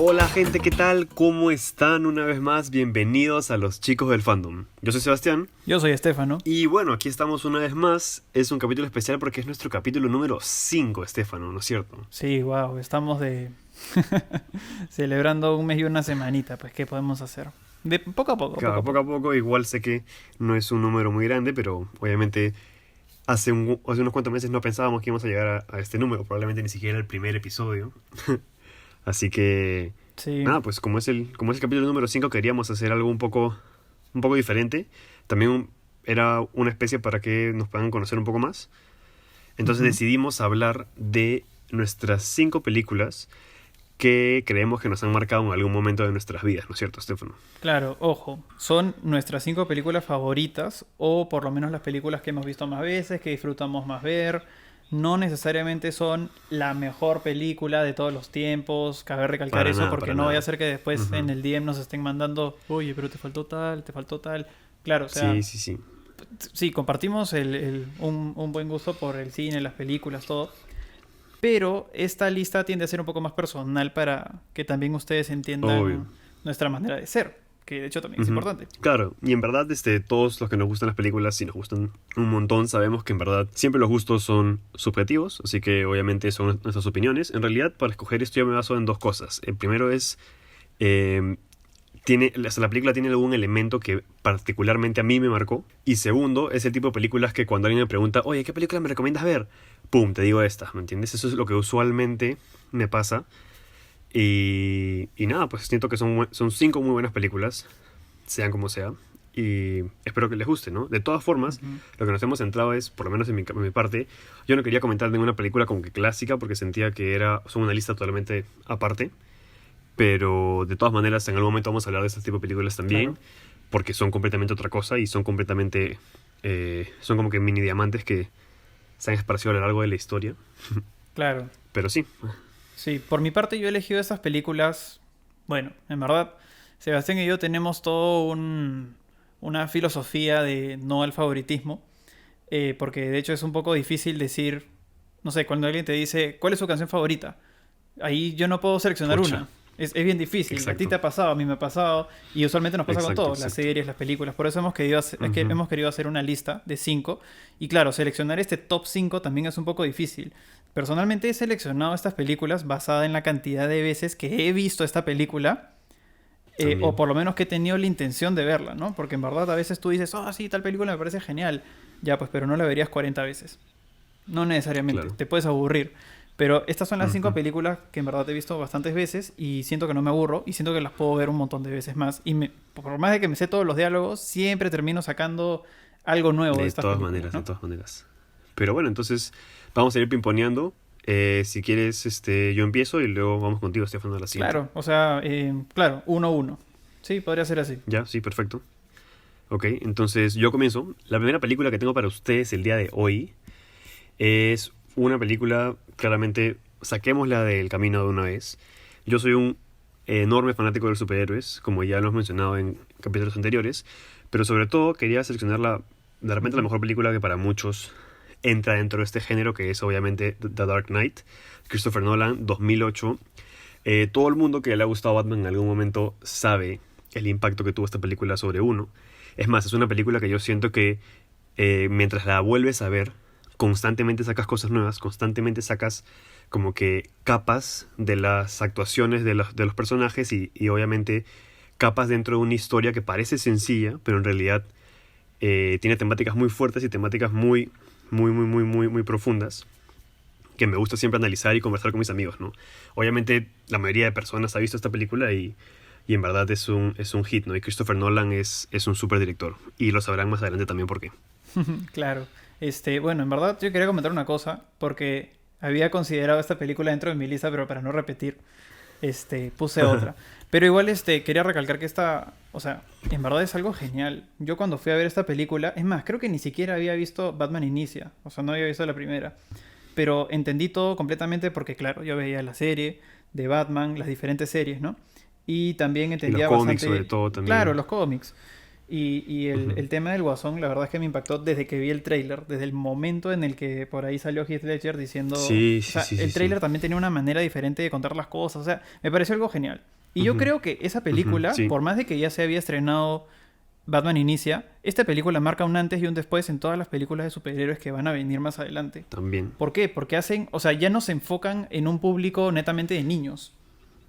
Hola gente, ¿qué tal? ¿Cómo están? Una vez más, bienvenidos a los chicos del fandom. Yo soy Sebastián. Yo soy Estefano. Y bueno, aquí estamos una vez más. Es un capítulo especial porque es nuestro capítulo número 5, Estefano, ¿no es cierto? Sí, wow, estamos de celebrando un mes y una semanita, pues ¿qué podemos hacer? De poco a poco, poco Claro, a poco poco. a poco, igual sé que no es un número muy grande, pero obviamente hace unos cuantos meses no pensábamos que íbamos a llegar a este número, probablemente ni siquiera el primer episodio. Así que, Sí, nada, pues como es el capítulo número 5 queríamos hacer algo un poco diferente. También era una especie para que nos puedan conocer un poco más. Entonces ujú. decidimos hablar de nuestras 5 películas que creemos que nos han marcado en algún momento de nuestras vidas, ¿no es cierto, Estefano? Claro, ojo, son nuestras 5 películas favoritas o por lo menos las películas que hemos visto más veces, que disfrutamos más ver. No necesariamente son la mejor película de todos los tiempos, cabe recalcar Para eso nada, porque para no vaya a nada. ser que después en Ujú. el DM nos estén mandando, oye, pero te faltó tal, te faltó tal. Claro, o Sí, sea, sí, sí. sí, compartimos un buen gusto por el cine, las películas, todo. Pero esta lista tiende a ser un poco más personal para que también ustedes Obvio. entiendan nuestra manera de ser, que de hecho también es Ujú. importante. Claro, y en verdad, todos los que nos gustan las películas, si nos gustan un montón, sabemos que en verdad siempre los gustos son subjetivos, así que obviamente son nuestras opiniones. En realidad, para escoger esto yo me baso en dos cosas. El primero es, eh, la película tiene algún elemento que particularmente a mí me marcó. Y segundo, es el tipo de películas que cuando alguien me pregunta, oye, ¿qué película me recomiendas ver? Pum, te digo esta, ¿me entiendes? Eso es lo que usualmente me pasa. Y nada, pues siento que son 5 muy buenas películas, sean como sea. Y espero que les guste, ¿no? De todas formas, Ujú. lo que nos hemos centrado es, por lo menos en mi parte, yo no quería comentar ninguna película como que clásica porque sentía que son una lista totalmente aparte. Pero de todas maneras, en algún momento vamos a hablar de este tipo de películas también, Claro, porque son completamente otra cosa y son completamente. Son como que mini diamantes que se han esparcido a lo largo de la historia. claro. Pero sí. Sí, por mi parte yo he elegido estas películas. Bueno, en verdad, Sebastián y yo tenemos una filosofía de no al favoritismo, porque de hecho es un poco difícil decir, no sé, cuando alguien te dice, ¿cuál es su canción favorita? Ahí yo no puedo seleccionar Pucha. una. Es bien difícil. A ti te Exacto. ha pasado, a mí me ha pasado. Y usualmente nos pasa con Exacto, todo, las exacto. series, las películas. Por eso Ujú. hemos querido hacer una lista de 5. Y claro, seleccionar este top 5 también es un poco difícil. Personalmente he seleccionado estas películas basada en la cantidad de veces que he visto esta película. O También. por lo menos que he tenido la intención de verla, ¿no? Porque en verdad a veces tú dices, oh, sí, tal película me parece genial. Ya, pues, pero no la verías 40 veces. No necesariamente, Claro. te puedes aburrir. Pero estas son las 5 Ujú. películas que en verdad he visto bastantes veces y siento que no me aburro y siento que las puedo ver un montón de veces más. Por más de que me sé todos los diálogos, siempre termino sacando algo nuevo de De estas todas películas, maneras, de ¿no? todas maneras. Pero bueno, entonces vamos a ir pimponeando. Si quieres, yo empiezo y luego vamos contigo, Estefano, a la siguiente. Claro, o sea, claro, uno a uno. Sí, podría ser así. ¿Ya? Sí, perfecto. Ok, entonces yo comienzo. La primera película que tengo para ustedes el día de hoy es una película, claramente, saquémosla del camino de una vez. Yo soy un enorme fanático de los superhéroes, como ya lo hemos mencionado en capítulos anteriores, pero sobre todo quería seleccionar de repente la Ujú. mejor película que para muchos entra dentro de este género, que es obviamente The Dark Knight, Christopher Nolan, 2008. Todo el mundo que le ha gustado Batman en algún momento sabe el impacto que tuvo esta película sobre uno. Es más, es una película que yo siento que mientras la vuelves a ver, constantemente sacas cosas nuevas, constantemente sacas como que capas de las actuaciones de los personajes y obviamente capas dentro de una historia que parece sencilla, pero en realidad tiene temáticas muy fuertes y temáticas muy, muy, muy, muy, muy, muy profundas que me gusta siempre analizar y conversar con mis amigos, ¿no? Obviamente la mayoría de personas ha visto esta película y en verdad es un hit, ¿no? Y Christopher Nolan es un super director y lo sabrán más adelante también por qué. Claro. Bueno, en verdad yo quería comentar una cosa, porque había considerado esta película dentro de mi lista, pero para no repetir, puse otra. Pero igual, quería recalcar que esta, o sea, en verdad es algo genial. Yo cuando fui a ver esta película, es más, creo que ni siquiera había visto Batman Inicia, o sea, no había visto la primera. Pero entendí todo completamente porque, claro, yo veía la serie de Batman, las diferentes series, ¿no? Y también Y los entendía cómics sobre bastante, todo claro, también. los cómics. Y Ujú. el tema del Guasón, la verdad es que me impactó desde que vi el tráiler, desde el momento en el que por ahí salió Heath Ledger diciendo... Sí, O sí, sea, sí, sí, el sí. tráiler también tenía una manera diferente de contar las cosas, o sea, me pareció algo genial. Y yo Ujú, creo que esa ujú, película, sí, por más de que ya se había estrenado Batman Inicia, esta película marca un antes y un después en todas las películas de superhéroes que van a venir más adelante. también. ¿Por qué? Porque hacen, o sea, ya no se enfocan en un público netamente de niños,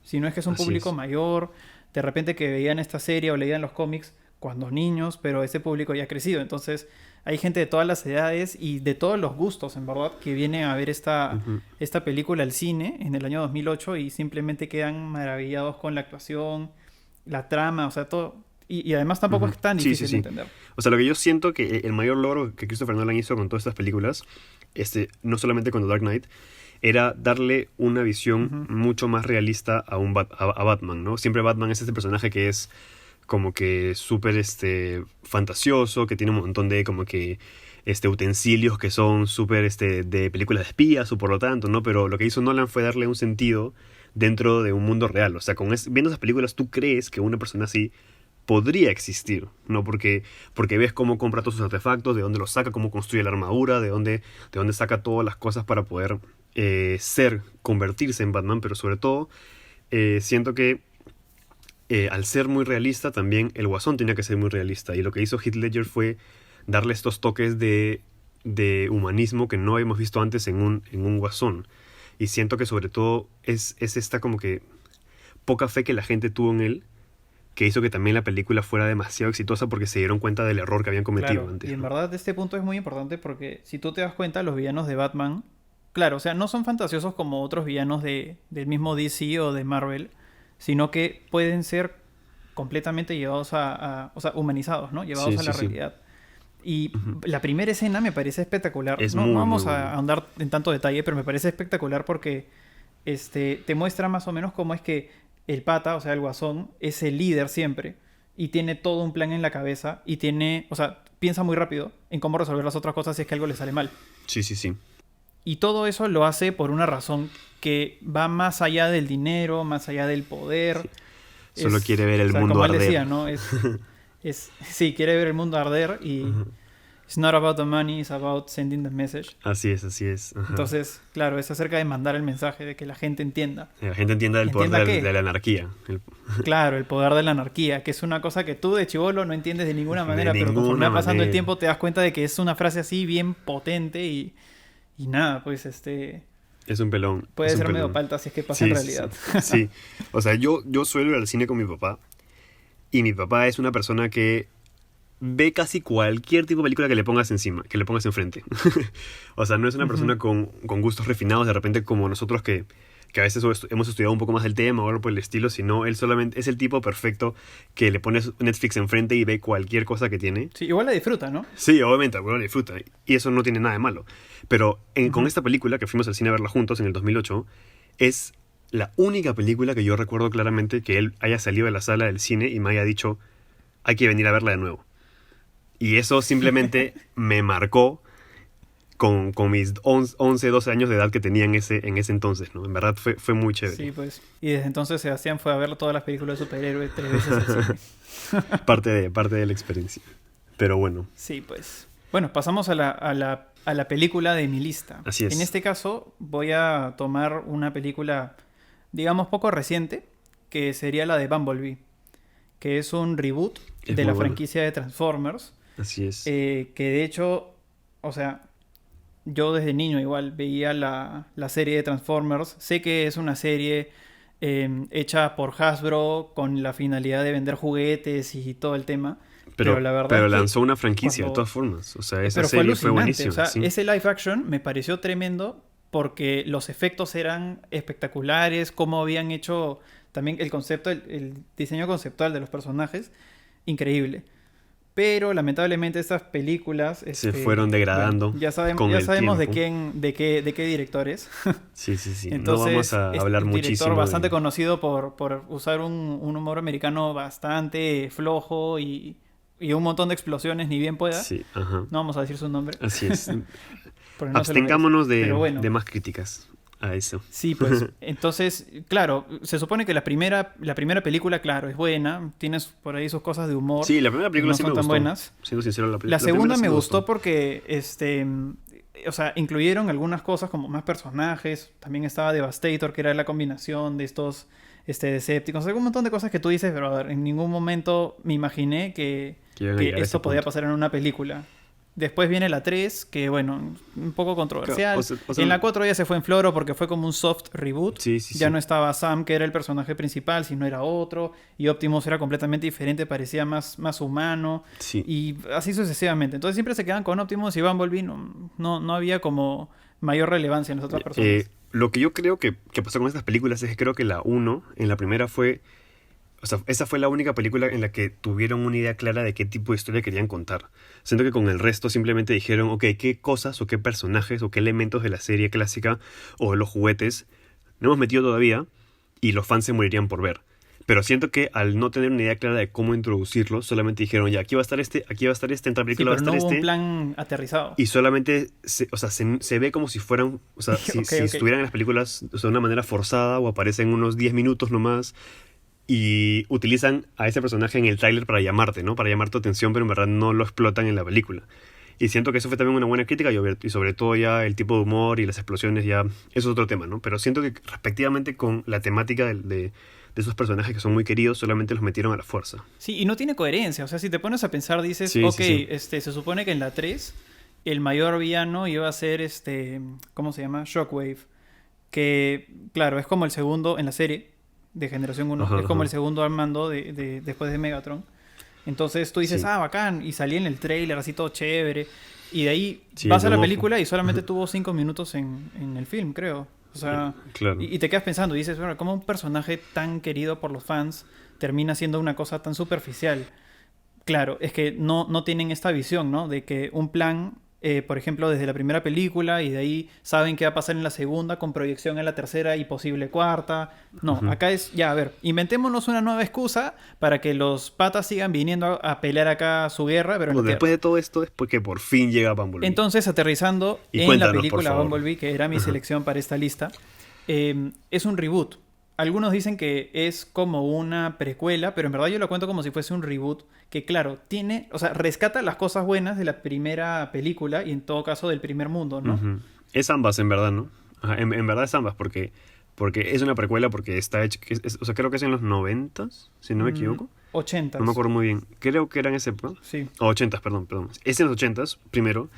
sino es que es un Así público es. mayor, de repente que veían esta serie o leían los cómics cuando niños, pero ese público ya ha crecido. Entonces, hay gente de todas las edades y de todos los gustos, en verdad, que viene a ver Ujú. esta película al cine en el año 2008 y simplemente quedan maravillados con la actuación, la trama, o sea, todo. Y además tampoco Ujú. es tan Sí, sí, difícil de sí. entender. O sea, lo que yo siento que el mayor logro que Christopher Nolan hizo con todas estas películas, no solamente con The Dark Knight, era darle una visión Ujú. mucho más realista a Batman, ¿no? Siempre Batman es este personaje que es como que súper fantasioso, que tiene un montón de como que utensilios que son súper de películas de espías o por lo tanto, ¿no? Pero lo que hizo Nolan fue darle un sentido dentro de un mundo real. O sea, viendo esas películas tú crees que una persona así podría existir, ¿no? Porque ves cómo compra todos sus artefactos, de dónde los saca, cómo construye la armadura, de dónde saca todas las cosas para poder convertirse en Batman, pero sobre todo siento que al ser muy realista también el Guasón tenía que ser muy realista y lo que hizo Heath Ledger fue darle estos toques de humanismo que no habíamos visto antes en un Guasón y siento que sobre todo es esta como que poca fe que la gente tuvo en él que hizo que también la película fuera demasiado exitosa porque se dieron cuenta del error que habían cometido Claro, y antes, en ¿no? verdad este punto es muy importante porque si tú te das cuenta, los villanos de Batman, claro, o sea, no son fantasiosos como otros villanos del mismo DC o de Marvel, sino que pueden ser completamente llevados o sea, humanizados, ¿no? Llevados Sí, a la sí, sí. realidad. Y Ujú. la primera escena me parece espectacular. Es No, no muy, muy vamos a bueno. ahondar en tanto detalle, pero me parece espectacular porque te muestra más o menos cómo es que el pata, o sea, el guasón, es el líder siempre y tiene todo un plan en la cabeza y tiene, o sea, piensa muy rápido en cómo resolver las otras cosas si es que algo le sale mal. Sí, sí, sí. Y todo eso lo hace por una razón que va más allá del dinero, más allá del poder. Solo quiere ver O el sea, mundo como él arder. decía, ¿no? Sí, quiere ver el mundo arder y Ajá. it's not about the money, it's about sending the message. Así es, así es. Ajá. Entonces, claro, es acerca de mandar el mensaje, de que la gente entienda. La gente entienda el poder ¿Entienda de la qué? anarquía. Claro, el poder de la anarquía, que es una cosa que tú de chivolo no entiendes de ninguna De manera, pero conforme ninguna va pasando el manera. tiempo te das cuenta de que es una frase así bien potente y nada, pues Es un pelón. Es puede un ser medio pelón. palta si es que pasa en Sí, sí, realidad. sí. Sí. O sea, yo suelo ir al cine con mi papá. Y mi papá es una persona que ve casi cualquier tipo de película que le pongas encima, que le pongas enfrente. O sea, no es una Ujú. persona con gustos refinados, de repente como nosotros que a veces hemos estudiado un poco más el tema o algo por el estilo, sino él solamente es el tipo perfecto que le pones Netflix enfrente y ve cualquier cosa que tiene. Sí, igual la disfruta, ¿no? Sí, obviamente, bueno, lo disfruta. Y eso no tiene nada de malo. Pero con Ujú. esta película, que fuimos al cine a verla juntos en el 2008, es la única película que yo recuerdo claramente que él haya salido de la sala del cine y me haya dicho, hay que venir a verla de nuevo. Y eso simplemente me marcó con mis 11 12 años de edad que tenía en ese entonces, ¿no? En verdad fue muy chévere. Sí, pues. Y desde entonces Sebastián fue a ver todas las películas de superhéroes 3 veces al cine. Parte de la experiencia. Pero bueno, Sí, pues. Bueno, pasamos a la película de mi lista. así En es. este caso voy a tomar una película, digamos, poco reciente, que sería la de Bumblebee, que es un reboot Es de muy la buena. franquicia de Transformers, Así es. que de hecho, o sea, yo desde niño igual veía la serie de Transformers. Sé que es una serie hecha por Hasbro con la finalidad de vender juguetes y todo el tema. Pero Pero, la verdad pero es que lanzó una franquicia de cuando... todas formas. O sea, esa Pero fue serie fue alucinante. O buenísima, sea, sí. ese live action me pareció tremendo porque los efectos eran espectaculares, cómo habían hecho también el concepto, el diseño conceptual de los personajes, increíble. Pero lamentablemente estas películas, Se fueron bueno, degradando con ya el sabemos tiempo. de qué director es. Sí, sí, sí. No vamos Entonces, a es hablar un director muchísimo bastante de... conocido por usar un humor americano bastante flojo y un montón de explosiones, ni bien pueda. Sí, ajá. No vamos a decir su nombre, Así es. porque no se lo merece. Abstengámonos Pero de bueno, más críticas. a eso. Sí, pues, entonces, claro, se supone que la primera película, claro, es buena, tienes por ahí sus cosas de humor, Sí, la primera que película no sí son me tan gustó. buenas. Siendo sincero, La la segunda primera sí me me gustó gustó. porque, o sea, incluyeron algunas cosas como más personajes, también estaba Devastator, que era la combinación de estos, Decepticons, hay un montón de cosas que tú dices, pero a ver, en ningún momento me imaginé que, Que iban a que llegar a ese esto podía punto. pasar en una película. Después viene la 3 que bueno, un poco O controversial. sea, o sea, En la 4 ya se fue en floro porque fue como un soft reboot. sí, sí, Ya sí. no estaba Sam, que era el personaje principal, sino era otro. Y Optimus era completamente diferente, parecía más humano. Sí. Y así sucesivamente. Entonces siempre se quedan con Optimus y Bumblebee. No había como mayor relevancia en las otras personas. Lo que yo creo que pasó con estas películas es que creo que la uno en la primera fue. O sea, esa fue la única película en la que tuvieron una idea clara de qué tipo de historia querían contar. Siento que con el resto simplemente dijeron, ok, qué cosas o qué personajes o qué elementos de la serie clásica o de los juguetes no hemos metido todavía y los fans se morirían por ver. Pero siento que al no tener una idea clara de cómo introducirlo, solamente dijeron, ya, aquí va a estar este, aquí va a estar este, en tal Sí, película va a pero estar no hubo un este. plan aterrizado. Y solamente, o sea, se ve como si fueran, o sea, si, Ok, si ok. estuvieran en las películas o sea, de una manera forzada o aparecen unos 10 minutos nomás y utilizan a ese personaje en el tráiler para llamarte, ¿no? Para llamar tu atención, pero en verdad no lo explotan en la película. Y siento que eso fue también una buena crítica y sobre todo ya el tipo de humor y las explosiones ya, eso es otro tema, ¿no? Pero siento que respectivamente con la temática de esos personajes que son muy queridos, solamente los metieron a la fuerza. Sí, y no tiene coherencia. O sea, si te pones a pensar, dices, Sí, ok, sí, sí. se supone que en la 3 el mayor villano iba a ser ¿cómo se llama? Shockwave. Que, claro, es como el segundo en la serie de Generación 1. Ajá, Es como el ajá. segundo al mando después de Megatron. Entonces tú dices, Sí, bacán. Y salí en el trailer, así todo chévere. Y de ahí sí, el vas de a la un ojo. película y solamente tuvo 5 minutos en el film, creo. O sea, Claro. y te quedas pensando, y dices, bueno, ¿cómo un personaje tan querido por los fans termina siendo una cosa tan superficial? Claro, es que no tienen esta visión, ¿no? De que un plan, por ejemplo, desde la primera película y de ahí saben qué va a pasar en la segunda con proyección en la tercera y posible cuarta. No, Ujú. acá es, ya, a ver, inventémonos una nueva excusa para que los patas sigan viniendo a pelear acá su guerra, pero en Bueno, la después Tierra. de todo esto es porque por fin llega Bumblebee. Entonces, aterrizando Y en la cuéntanos, por película favor. Bumblebee, que era mi Ajá. selección para esta lista, es un reboot. Algunos dicen que es como una precuela, pero en verdad yo lo cuento como si fuese un reboot, que claro, tiene, o sea, rescata las cosas buenas de la primera película y en todo caso del primer mundo, ¿no? Ujú. Es ambas, en verdad, ¿no? Ajá, en verdad es ambas, porque es una precuela, porque está hecho, o sea, creo que es en los 90s, si no me Mm, equivoco. 80s, No me acuerdo muy bien. Creo que era en ese época. sí. O 80s, perdón. Es en los 80s, primero.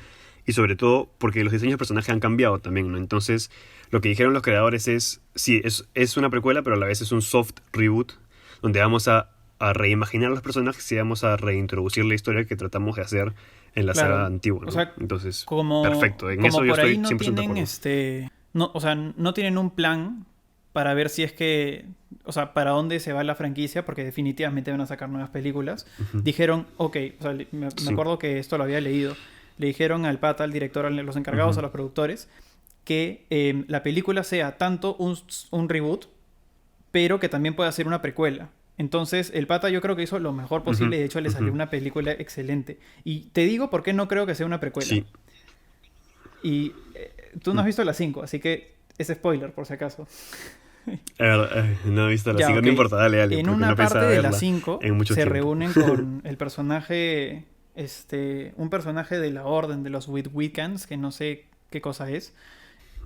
Y sobre todo porque los diseños de personajes han cambiado también, ¿no? Entonces, lo que dijeron los creadores es, sí, es una precuela, pero a la vez es un soft reboot, donde vamos a reimaginar los personajes y vamos a reintroducir la historia que tratamos de hacer en la saga Claro. antigua, O ¿no? sea, Entonces, como, perfecto. En como eso yo por ahí estoy no 100% de tienen acuerdo. no, o sea, no tienen un plan para ver si es que, o sea, para dónde se va la franquicia, porque definitivamente van a sacar nuevas películas. Ujú. Dijeron, ok, o sea, me Sí. acuerdo que esto lo había leído. Le dijeron al pata, al director, a los encargados, Ujú. a los productores, que la película sea tanto un reboot, pero que también pueda ser una precuela. Entonces, el pata yo creo que hizo lo mejor posible Ujú. y de hecho le salió Ujú. una película excelente. Y te digo por qué no creo que sea una precuela. Sí. Y tú no has visto la 5, así que es spoiler por si acaso. A ver, no he visto la Ya, 5, ok. no importa, dale, En porque una no parte pensaba de la verla 5 en mucho se tiempo. reúnen con el personaje, un personaje de la Orden de los Witwiccans, que no sé qué cosa es.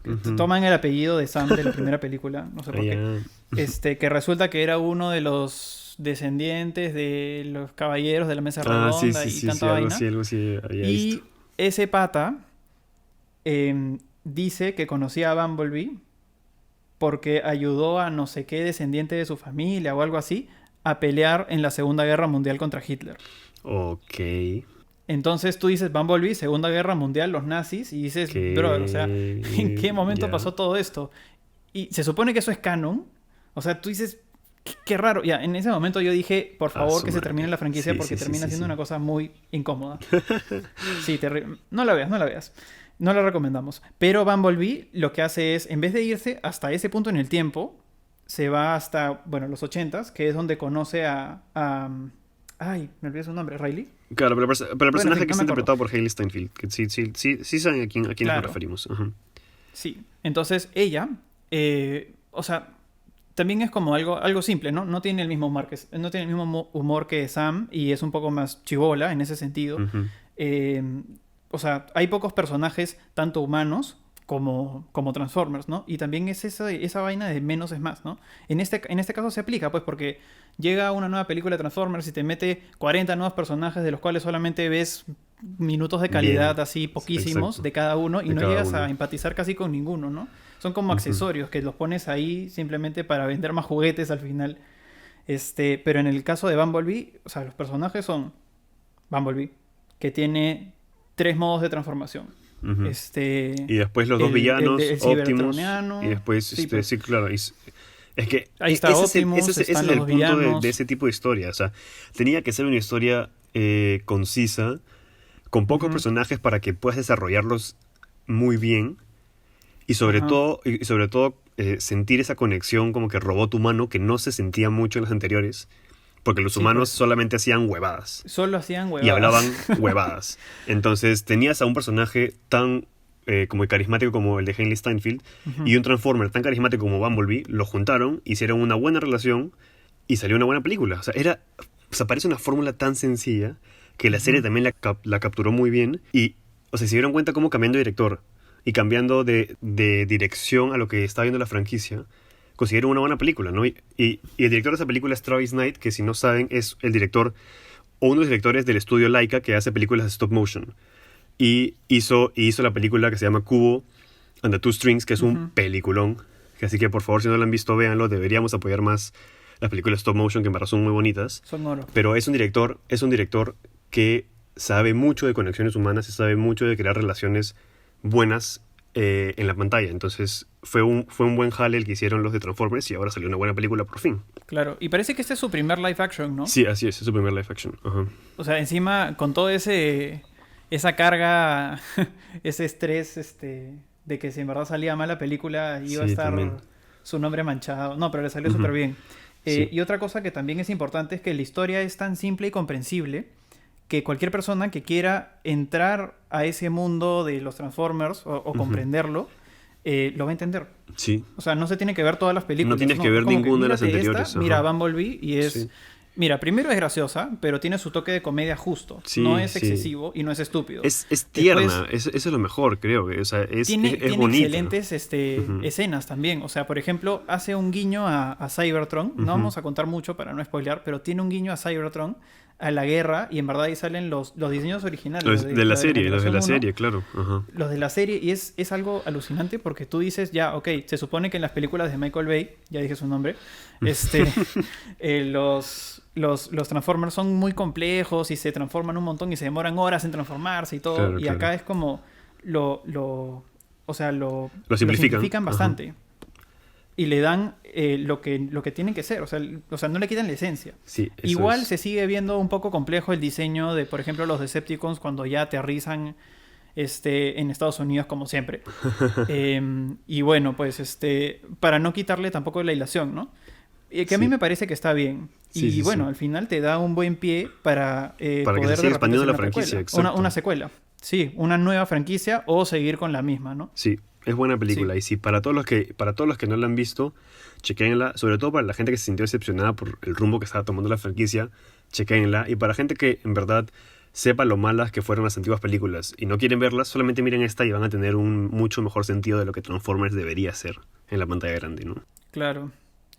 Ujú. Toman el apellido de Sam de la primera película, no sé por qué. Que resulta que era uno de los descendientes de los caballeros de la mesa Sí, redonda sí, y sí, tanta sí, vaina. algo así había visto. Y ese pata dice que conocía a Bumblebee porque ayudó a no sé qué descendiente de su familia o algo así a pelear en la Segunda Guerra Mundial contra Hitler. Ok. Entonces tú dices Bumblebee, Segunda Guerra Mundial, los nazis, y dices, brother, o sea, ¿en qué momento Ya. pasó todo esto? Y se supone que eso es canon. O sea, tú dices, qué raro. Ya, en ese momento yo dije, por favor, Su que se madre. termine la franquicia Sí, porque sí, sí, termina sí, siendo sí. una cosa muy incómoda. Sí, no la veas, no la veas. No la recomendamos. Pero Bumblebee lo que hace es, en vez de irse hasta ese punto en el tiempo, se va hasta, bueno, los 80s, que es donde conoce ay, me olvidé su nombre, Riley. Claro, pero el Bueno, en personaje fin, que no está me acuerdo. interpretado por Hailey Steinfeld, que sí saben a quién nos Claro. referimos. Ajá. Sí. Entonces ella o sea, también es como algo simple, ¿no? No tiene el mismo humor no tiene el mismo humor que Sam y es un poco más chibola en ese sentido. Ujú. Eh, o sea, hay pocos personajes, tanto humanos como Transformers, ¿no? Y también es esa vaina de menos es más, ¿no? En este caso se aplica, pues, porque llega una nueva película de Transformers y te mete 40 nuevos personajes de los cuales solamente ves minutos de Bien, calidad así poquísimos exacto. de cada uno y De no cada llegas a uno. empatizar casi con ninguno, ¿no? Son como Ujú. accesorios que los pones ahí simplemente para vender más juguetes al final. Pero en el caso de Bumblebee, o sea, los personajes son Bumblebee, que tiene tres modos de transformación. Ujú. Este, Y después los dos villanos, el Optimus, y Cybertroniano. después, Sí, pues. sí, claro. Es que Ahí está ese Optimus, ese es están los el dos punto de villanos. ese tipo de historia. O sea, tenía que ser una historia concisa, con pocos Ujú, personajes para que puedas desarrollarlos muy bien. ajá. Y sobre todo sentir esa conexión como que robot humano que no se sentía mucho en los anteriores. Porque los Sí, humanos pues. solamente hacían huevadas. Solo hacían Y huevadas. hablaban huevadas. Entonces tenías a un personaje tan como carismático como el de Hailee Steinfeld Ujú, y un Transformer tan carismático como Bumblebee, lo juntaron, hicieron una buena relación y salió una buena película. O sea, parece una fórmula tan sencilla que la serie ujú. también la capturó muy bien y, o sea, se dieron cuenta cómo cambiando de director y cambiando de dirección a lo que estaba viendo la franquicia, consiguieron una buena película, ¿no? Y el director de esa película es Travis Knight, que si no saben es el director o uno de los directores del estudio Laika que hace películas de stop motion. Y hizo la película que se llama Kubo and the Two Strings, que es un Ujú. peliculón. Así que por favor, si no lo han visto, véanlo. Deberíamos apoyar más las películas stop motion, que en verdad son muy bonitas. Son oro. Pero es un director que sabe mucho de conexiones humanas y sabe mucho de crear relaciones buenas en la pantalla. Entonces fue un buen jale el que hicieron los de Transformers y ahora salió una buena película por fin. Claro. Y parece que este es su primer live action, ¿no? Sí, así es su primer live action. Ajá. O sea, encima, con todo esa carga, ese estrés, de que si en verdad salía mal la película, iba a Sí, también. estar su nombre manchado. No, pero le salió Ujú. súper bien. Sí. Y otra cosa que también es importante es que la historia es tan simple y comprensible que cualquier persona que quiera entrar a ese mundo de los Transformers o Ujú. comprenderlo, lo va a entender. Sí. O sea, no se tiene que ver todas las No películas, tienes que no. Es ver como que ninguna de las mírate esta, anteriores. mira Ajá. Bumblebee y Sí. es... Mira, primero es graciosa, pero tiene su toque de comedia justo. No Sí, es sí. excesivo y no es estúpido. Es Después, tierna. Eso es lo mejor, creo. O sea, es tiene bonita. excelentes Ujú. escenas también. O sea, por ejemplo, hace un guiño a Cybertron. No Ujú. vamos a contar mucho para no spoilear, pero tiene un guiño a Cybertron, a la guerra, y en verdad ahí salen los diseños originales, Los de la la de la serie, los de generación la 1, serie, claro. Ajá. los de la serie, y es algo alucinante porque tú dices, ya, ok, se supone que en las películas de Michael Bay, ya dije su nombre, este, los Transformers son muy complejos y se transforman un montón y se demoran horas en transformarse y todo, Claro, y claro. acá es como o sea, Lo lo simplifican. simplifican Ajá. bastante y le dan lo que tienen que ser, o sea, no le quitan la esencia. Sí, eso Igual es. se sigue viendo un poco complejo el diseño de, por ejemplo, los Decepticons cuando ya aterrizan en Estados Unidos, como siempre. Y bueno, pues para no quitarle tampoco la hilación, ¿no? Que a mí Sí. me parece que está bien. Sí, Y sí, bueno, sí. al final te da un buen pie para Para que se poder de siga repente expandiendo hacer la una franquicia, precuela, exacto. una secuela. Sí, una nueva franquicia o seguir con la misma, ¿no? Sí, es buena Sí, película. Y sí, para todos los que no la han visto, chequéenla. Sobre todo para la gente que se sintió decepcionada por el rumbo que estaba tomando la franquicia, chequéenla. Y para gente que en verdad sepa lo malas que fueron las antiguas películas y no quieren verlas, solamente miren esta y van a tener un mucho mejor sentido de lo que Transformers debería ser en la pantalla grande, ¿no? claro.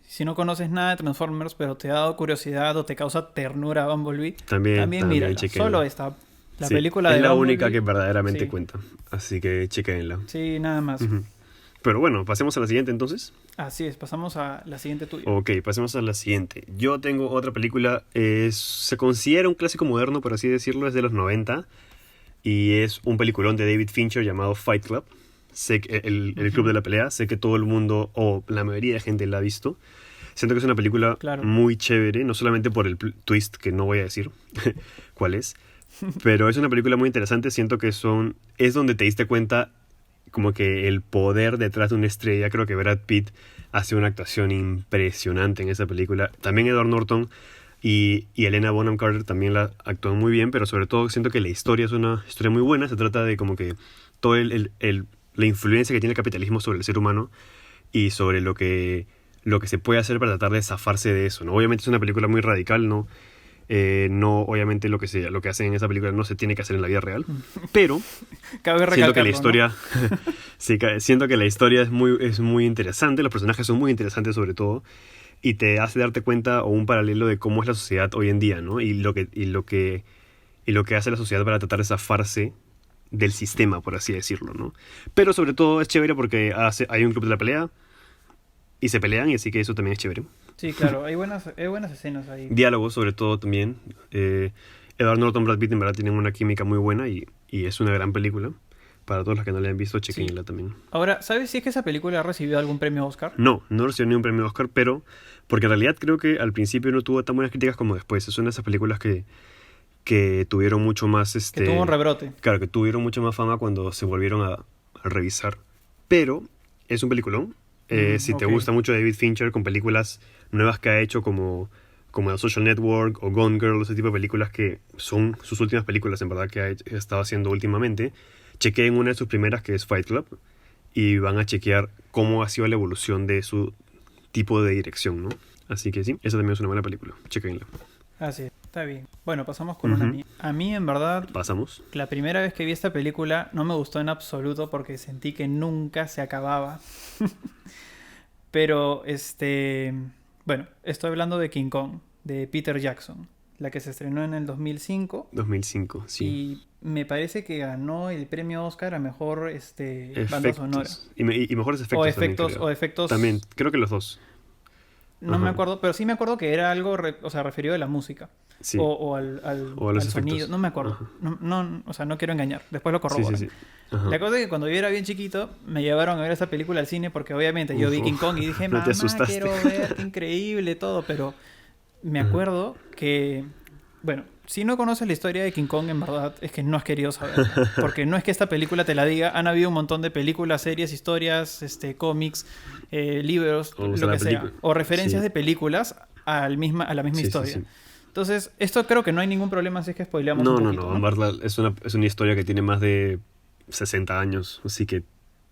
Si no conoces nada de Transformers, pero te ha dado curiosidad o te causa ternura Bumblebee, También, también también, mírala. Solo chequénla. esta. La Sí, película es de la única que Bumblebee. verdaderamente Sí, cuenta. Así que chequéenla. sí, nada más. Ujú. Pero bueno, pasemos a la siguiente entonces. Así es, pasamos a la siguiente tuya. Ok, pasemos a la siguiente. Yo tengo otra película, se considera un clásico moderno, por así decirlo, es de los 90 y es un peliculón de David Fincher llamado Fight Club. Sé que el club Ujú, de la pelea, sé que todo el mundo o la mayoría de gente la ha visto. Siento que es una película claro. muy chévere, no solamente por el twist que no voy a decir cuál es, pero es una película muy interesante. Siento que es donde te diste cuenta como que el poder detrás de una estrella. Creo que Brad Pitt hace una actuación impresionante en esa película. También Edward Norton y Helena Bonham Carter también la actúan muy bien, pero sobre todo siento que la historia es una historia muy buena. Se trata de como que toda la influencia que tiene el capitalismo sobre el ser humano y sobre lo que se puede hacer para tratar de zafarse de eso, ¿no? Obviamente es una película muy radical, ¿no? No, obviamente lo que hacen en esa película no se tiene que hacer en la vida real, pero Cabe siento que la recalcarlo, historia, sí, siento que la historia es muy interesante, los personajes son muy interesantes sobre todo, y te hace darte cuenta o un paralelo de cómo es la sociedad hoy en día, ¿no? Y lo que hace la sociedad para tratar de zafarse del sistema, por así decirlo, ¿no? Pero sobre todo es chévere porque hay un club de la pelea y se pelean, y así que eso también es chévere. ¿no? Sí, claro, hay buenas escenas ahí. Diálogos, sobre todo, también. Edward Norton y Brad Pitt en verdad tienen una química muy buena y es una gran película. Para todos los que no la han visto, Sí. chequenla también. Ahora, ¿sabes si es que esa película ha recibido algún premio Oscar? No recibió ni un premio Oscar, pero porque en realidad creo que al principio no tuvo tan buenas críticas como después. Es una de esas películas que tuvieron mucho más, Que tuvo un rebrote. claro, que tuvieron mucha más fama cuando se volvieron a revisar. Pero es un peliculón. Si te Ok. gusta mucho David Fincher con películas nuevas que ha hecho como The Social Network o Gone Girl, ese tipo de películas que son sus últimas películas en verdad que ha estado haciendo últimamente, chequeen una de sus primeras que es Fight Club y van a chequear cómo ha sido la evolución de su tipo de dirección, ¿no? Así que sí, esa también es una buena película. Chequenla. Así es, está bien. Bueno, pasamos con una Ujú. mía. A mí, en verdad, Pasamos. la primera vez que vi esta película no me gustó en absoluto porque sentí que nunca se acababa. Pero, bueno, estoy hablando de King Kong, de Peter Jackson, la que se estrenó en el 2005 2005, sí. y me parece que ganó el premio Oscar a mejor banda sonora. Efectos. Y mejores efectos O también, efectos, creo. o efectos. También, creo que los dos. No me Ajá. acuerdo, pero sí me acuerdo que era algo, o sea, referido a la música. Sí. O al O a los sonido. efectos. No me acuerdo. Ajá. No, o sea, no quiero engañar. Después lo Sí, corroboran. sí, sí. Ajá. La cosa es que cuando yo era bien chiquito, me llevaron a ver esa película al cine porque obviamente yo Uf, vi King Kong y dije, no te mamá, asustaste. quiero ver, qué increíble todo. Pero me Ajá. acuerdo que, bueno, si no conoces la historia de King Kong, en verdad es que no has querido saberla. Porque no es que esta película te la diga. Han habido un montón de películas, series, historias, cómics, libros, O sea, lo la que sea. película. O referencias Sí. de películas a la misma Sí, sí, historia. sí. Entonces, esto creo que no hay ningún problema si es que spoileamos No, un no, poquito, no. En verdad es una historia que tiene más de 60 años. Así que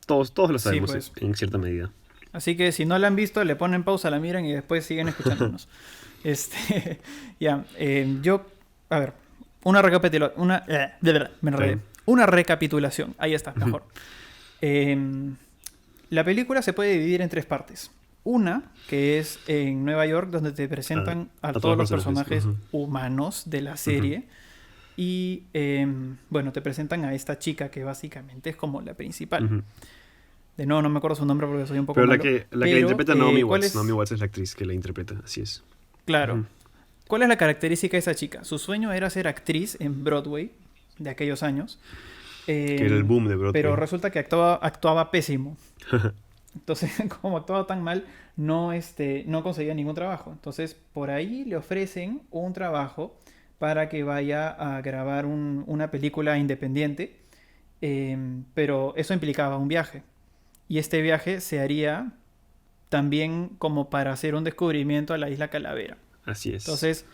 todos lo Sí, sabemos pues. en cierta medida. Así que si no la han visto, le ponen pausa, la miran y después siguen escuchándonos. Ya, a ver, me enredé. Bien. Una recapitulación, ahí está, mejor. La película se puede dividir en tres partes. Una, que es en Nueva York, donde te presentan a todos los personajes Ujú. humanos de la serie. Y, bueno, te presentan a esta chica que básicamente es como la principal. Ujú. De nuevo, no me acuerdo su nombre porque soy un poco Pero la malo. que la Pero, interpreta Naomi ¿cuál Watts. es? Naomi Watts es la actriz que la interpreta, así es. Claro. Ujú. ¿Cuál es la característica de esa chica? Su sueño era ser actriz en Broadway de aquellos años. Que era el boom de Broadway. Pero resulta que actuaba pésimo. Entonces, como actuaba tan mal, no conseguía ningún trabajo. Entonces, por ahí le ofrecen un trabajo para que vaya a grabar una película independiente. Pero eso implicaba un viaje. Y este viaje se haría también como para hacer un descubrimiento a la isla Calavera. Así es. Entonces,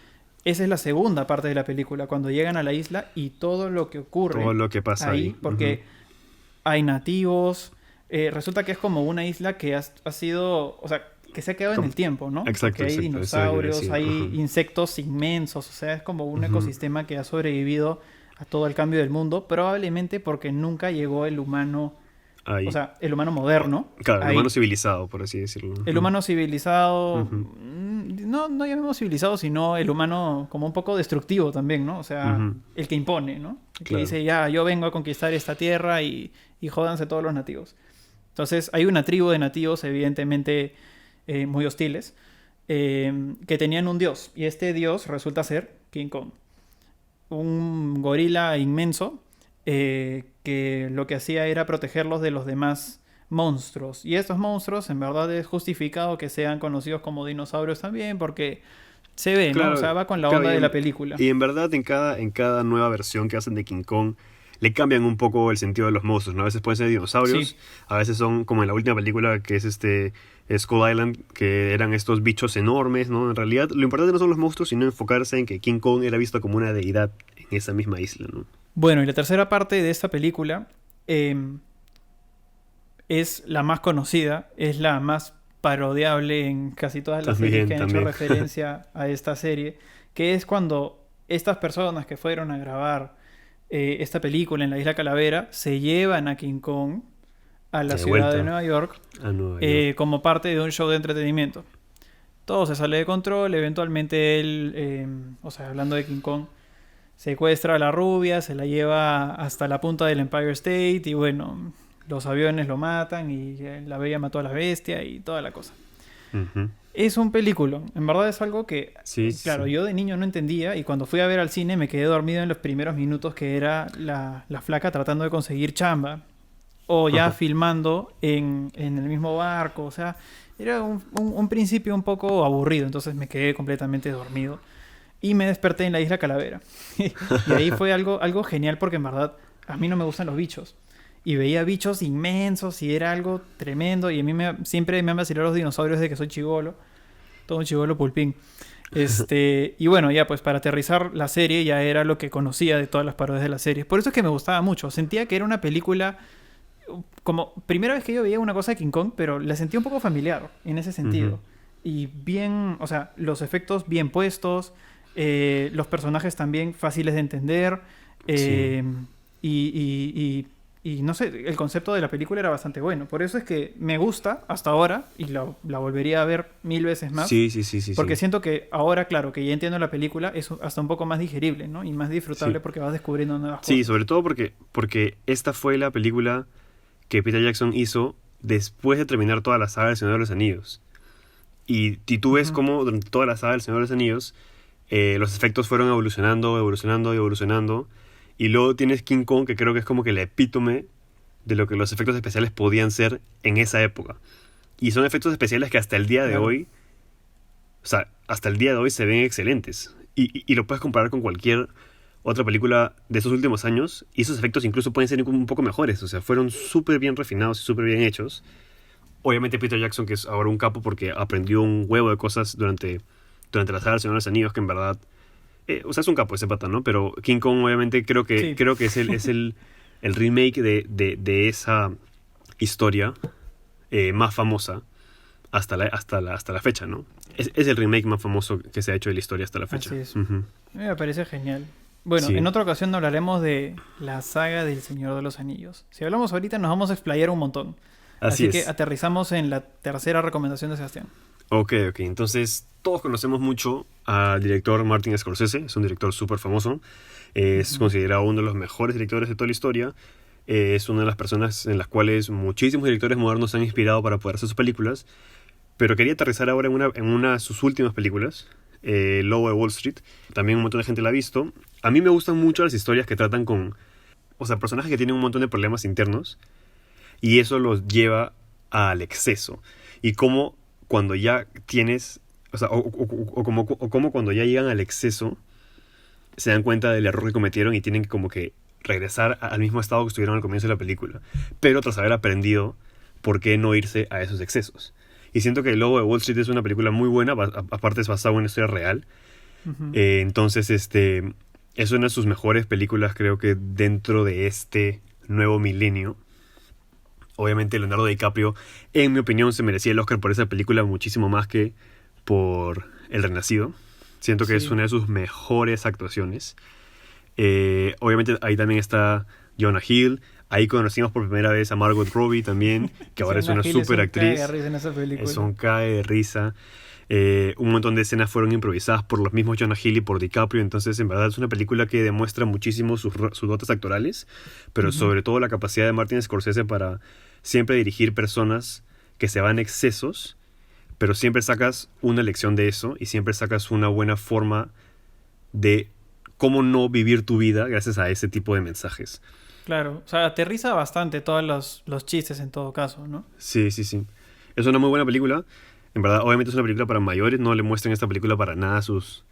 esa es la segunda parte de la película, cuando llegan a la isla y todo lo que ocurre todo lo que pasa ahí. porque hay nativos, resulta que es como una isla que ha sido, o sea, que se ha quedado en Como- el tiempo, ¿no? Exacto, Porque hay exacto, eso iba a dinosaurios, decir, hay ajá. insectos inmensos, o sea, es como un Ujú. ecosistema que ha sobrevivido a todo el cambio del mundo, probablemente porque nunca llegó el humano, Ahí. o sea, el humano moderno. Claro, el ahí. humano civilizado, por así decirlo. El Ujú. humano civilizado, Ujú. no llamemos civilizado, sino el humano como un poco destructivo también, ¿no? O sea, Ujú. el que impone, ¿no? El que Claro. dice, ya, yo vengo a conquistar esta tierra y jódanse todos los nativos. Entonces, hay una tribu de nativos, evidentemente muy hostiles, que tenían un dios. Y este dios resulta ser King Kong. Un gorila inmenso que lo que hacía era protegerlos de los demás monstruos. Y estos monstruos, en verdad, es justificado que sean conocidos como dinosaurios también, porque se ve, ¿no? Claro, O sea, va con la claro, onda y de en- la película. Y en verdad, en cada nueva versión que hacen de King Kong, le cambian un poco el sentido de los monstruos, ¿no? A veces pueden ser dinosaurios, Sí. a veces son como en la última película que es Skull Island, que eran estos bichos enormes, ¿no? En realidad, lo importante no son los monstruos, sino enfocarse en que King Kong era visto como una deidad en esa misma isla, ¿no? Bueno, y la tercera parte de esta película es la más conocida, es la más parodiable en casi todas las series También, que han hecho también. referencia a esta serie, que es cuando estas personas que fueron a grabar esta película en la Isla Calavera se llevan a King Kong a la De ciudad de vuelta Nueva York a Nueva York. como parte de un show de entretenimiento. Todo se sale de control, eventualmente él, o sea, hablando de King Kong, secuestra a la rubia, se la lleva hasta la punta del Empire State y bueno, los aviones lo matan y la bella mató a la bestia y toda la cosa. Ujú. Es un película, en verdad es algo que, Sí, sí, claro, sí. yo de niño no entendía y cuando fui a ver al cine me quedé dormido en los primeros minutos que era la flaca tratando de conseguir chamba o ya Ajá. filmando en el mismo barco, o sea, era un principio un poco aburrido, entonces me quedé completamente dormido y me desperté en la isla Calavera. Y ahí fue algo genial porque en verdad a mí no me gustan los bichos. Y veía bichos inmensos y era algo tremendo. Y a mí siempre me han vacilado los dinosaurios desde que soy chivolo. Todo un chivolo pulpín. Y bueno, ya pues para aterrizar la serie ya era lo que conocía de todas las parodias de la serie. Por eso es que me gustaba mucho. Sentía que era una película como primera vez que yo veía una cosa de King Kong, pero la sentía un poco familiar en ese Ujú. sentido. Y bien, o sea, los efectos bien puestos, los personajes también fáciles de entender, Sí. eh, y, y no sé, el concepto de la película era bastante bueno. Por eso es que me gusta hasta ahora, y la volvería a ver mil veces más, Sí, sí, sí, sí, porque sí. siento que ahora, claro, que ya entiendo la película, es hasta un poco más digerible, ¿no? Y más disfrutable Sí. porque vas descubriendo nuevas Sí, cosas. sobre todo porque esta fue la película que Peter Jackson hizo después de terminar toda la saga del Señor de los Anillos. Y tú ves Ujú. cómo durante toda la saga del Señor de los Anillos los efectos fueron evolucionando, evolucionando y evolucionando. Y luego tienes King Kong, que creo que es como que el epítome de lo que los efectos especiales podían ser en esa época. Y son efectos especiales que hasta el día de Claro. hoy, o sea, hasta el día de hoy se ven excelentes. Y lo puedes comparar con cualquier otra película de estos últimos años y esos efectos incluso pueden ser un poco mejores. O sea, fueron súper bien refinados y súper bien hechos. Obviamente Peter Jackson, que es ahora un capo porque aprendió un huevo de cosas durante la saga del Señor de los Anillos, que en verdad... o sea, es un capo ese pata, ¿no? Pero King Kong obviamente Sí. creo que es el remake de esa historia más famosa hasta la fecha, ¿no? Es el remake más famoso que se ha hecho de la historia hasta la fecha. Así es. Ujú. Me parece genial. Bueno, en Sí, otra ocasión hablaremos de la saga del Señor de los Anillos. Si hablamos ahorita nos vamos a explayar un montón. así Así que es. aterrizamos en la tercera recomendación de Sebastián. Ok, ok. Entonces, todos conocemos mucho al director Martin Scorsese. Es un director súper famoso. Es Ujú. considerado uno de los mejores directores de toda la historia. Es una de las personas en las cuales muchísimos directores modernos se han inspirado para poder hacer sus películas. Pero quería aterrizar ahora en una de sus últimas películas, Lobo de Wall Street. También un montón de gente la ha visto. A mí me gustan mucho las historias que tratan con, o sea, personajes que tienen un montón de problemas internos y eso los lleva al exceso. Y cómo cuando ya tienes, o sea, o como cuando ya llegan al exceso, se dan cuenta del error que cometieron y tienen que como que regresar al mismo estado que estuvieron al comienzo de la película. Pero tras haber aprendido por qué no irse a esos excesos. Y siento que El Lobo de Wall Street es una película muy buena, aparte es basada en una historia real. Ujú. Entonces, es una de sus mejores películas, creo que dentro de este nuevo milenio. Obviamente Leonardo DiCaprio, en mi opinión, se merecía el Oscar por esa película muchísimo más que por El Renacido. Siento que es Sí. una de sus mejores actuaciones. Obviamente ahí también está Jonah Hill. Ahí conocimos por primera vez a Margot Robbie también, que ahora es Jonah una Hill es super un cague de actriz. risa en esa Es película. un cae de risa. Un montón de escenas fueron improvisadas por los mismos Jonah Hill y por DiCaprio. Entonces, en verdad, es una película que demuestra muchísimo sus dotes actorales, pero Ujú. sobre todo la capacidad de Martin Scorsese para siempre dirigir personas que se van a excesos, pero siempre sacas una lección de eso y siempre sacas una buena forma de cómo no vivir tu vida gracias a ese tipo de mensajes. Claro, o sea, aterriza bastante todos los chistes en todo caso, ¿no? Sí, sí, sí. Es una muy buena película. En verdad, obviamente es una película para mayores. No le muestren esta película para nada a sus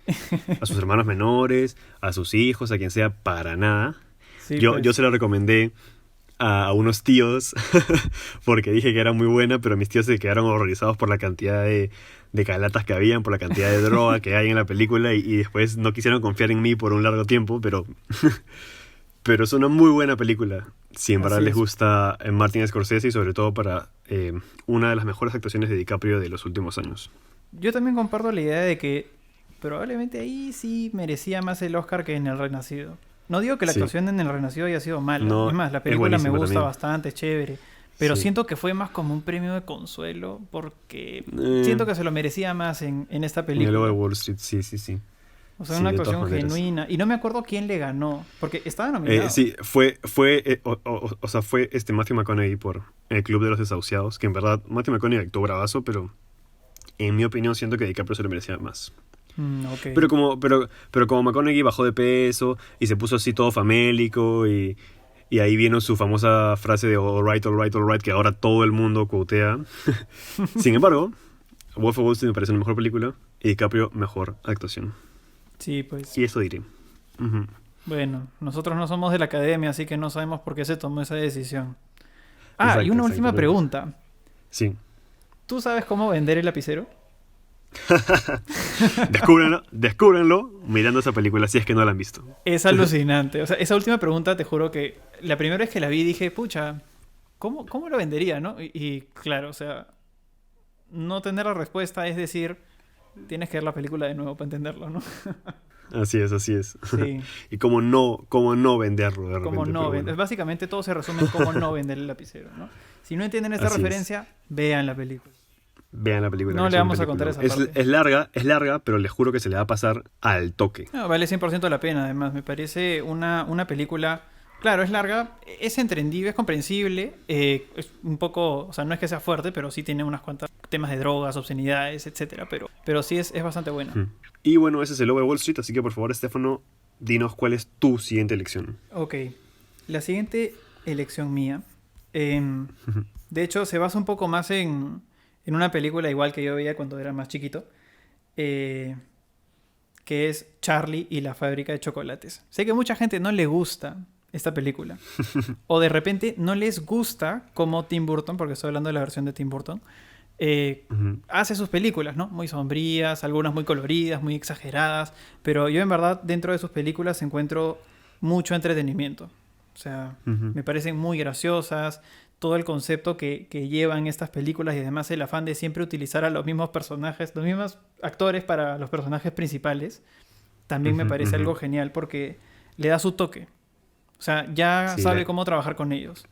hermanos menores, a sus hijos, a quien sea, para nada. Sí, Yo se pues. la recomendé a unos tíos porque dije que era muy buena, pero mis tíos se quedaron horrorizados por la cantidad de calatas que habían, por la cantidad de droga que hay en la película y después no quisieron confiar en mí por un largo tiempo, pero es una muy buena película. si en verdad Así les es. gusta Martin Scorsese y sobre todo para una de las mejores actuaciones de DiCaprio de los últimos años. Yo también comparto la idea de que probablemente ahí sí merecía más el Oscar que en El Renacido. No digo que la Sí, actuación en El Renacido haya sido mala. Es no, más, la es película me buenísimo gusta también. bastante, es chévere. Pero Sí. siento que fue más como un premio de consuelo porque Eh, siento que se lo merecía más en esta en el lobo de película. Wall Street, sí, sí, sí. O sea, Sí, una de todas actuación maneras. genuina. Y no me acuerdo quién le ganó, porque estaba nominado. Sí, o sea, fue Matthew McConaughey por El Club de los Desahuciados, que en verdad Matthew McConaughey actuó bravazo, pero en mi opinión siento que DiCaprio se lo merecía más. Ok. Pero como McConaughey bajó de peso y se puso así todo famélico y ahí vino su famosa frase de all right, all right, all right, que ahora todo el mundo quotea. Sin embargo, Wolf of Wall Street me parece una mejor película y DiCaprio mejor actuación. Sí, pues. Y eso diré. Ujú. Bueno, nosotros no somos de la academia, así que no sabemos por qué se tomó esa decisión. Ah, y Exacto, una exacto. última pregunta. Sí. ¿Tú sabes cómo vender el lapicero? Descúbranlo mirando esa película si es que no la han visto. Es alucinante. O sea, esa última pregunta, te juro que la primera vez que la vi dije, pucha, ¿cómo lo vendería, no? Y claro, o sea, no tener la respuesta es decir, tienes que ver la película de nuevo para entenderlo, ¿no? Así es, así es. Sí, Y cómo no venderlo de cómo repente, no pero vender. bueno. Básicamente todo se resume en cómo no vender el lapicero, ¿no? Si no entienden esta Así es. referencia, vean la película. Vean la película. No Que le es un vamos a contar peliculón. esa parte. Es larga, pero les juro que se le va a pasar al toque. No, vale 100% la pena, además. Me parece una película. Claro, es larga, es entendible, es comprensible. Es un poco. O sea, no es que sea fuerte, pero sí tiene unas cuantas temas de drogas, obscenidades, etcétera. Pero sí es bastante buena. Mm. Y bueno, ese es el lobo de Wall Street, así que por favor, Estefano, dinos cuál es tu siguiente elección. Ok. La siguiente elección mía. De hecho, se basa un poco más en una película igual que yo veía cuando era más chiquito. eh, que es Charlie y la fábrica de chocolates. Sé que mucha gente no le gusta esta película. O de repente no les gusta como Tim Burton, porque estoy hablando de la versión de Tim Burton, Ujú. hace sus películas, ¿no? Muy sombrías, algunas muy coloridas, muy exageradas. Pero yo en verdad dentro de sus películas encuentro mucho entretenimiento. O sea, Ujú. me parecen muy graciosas. Todo el concepto que llevan estas películas y además el afán de siempre utilizar a los mismos personajes, los mismos actores para los personajes principales, también me Ujú, parece algo ujú. genial porque le da su toque. O sea, ya Sí, sabe cómo trabajar con ellos.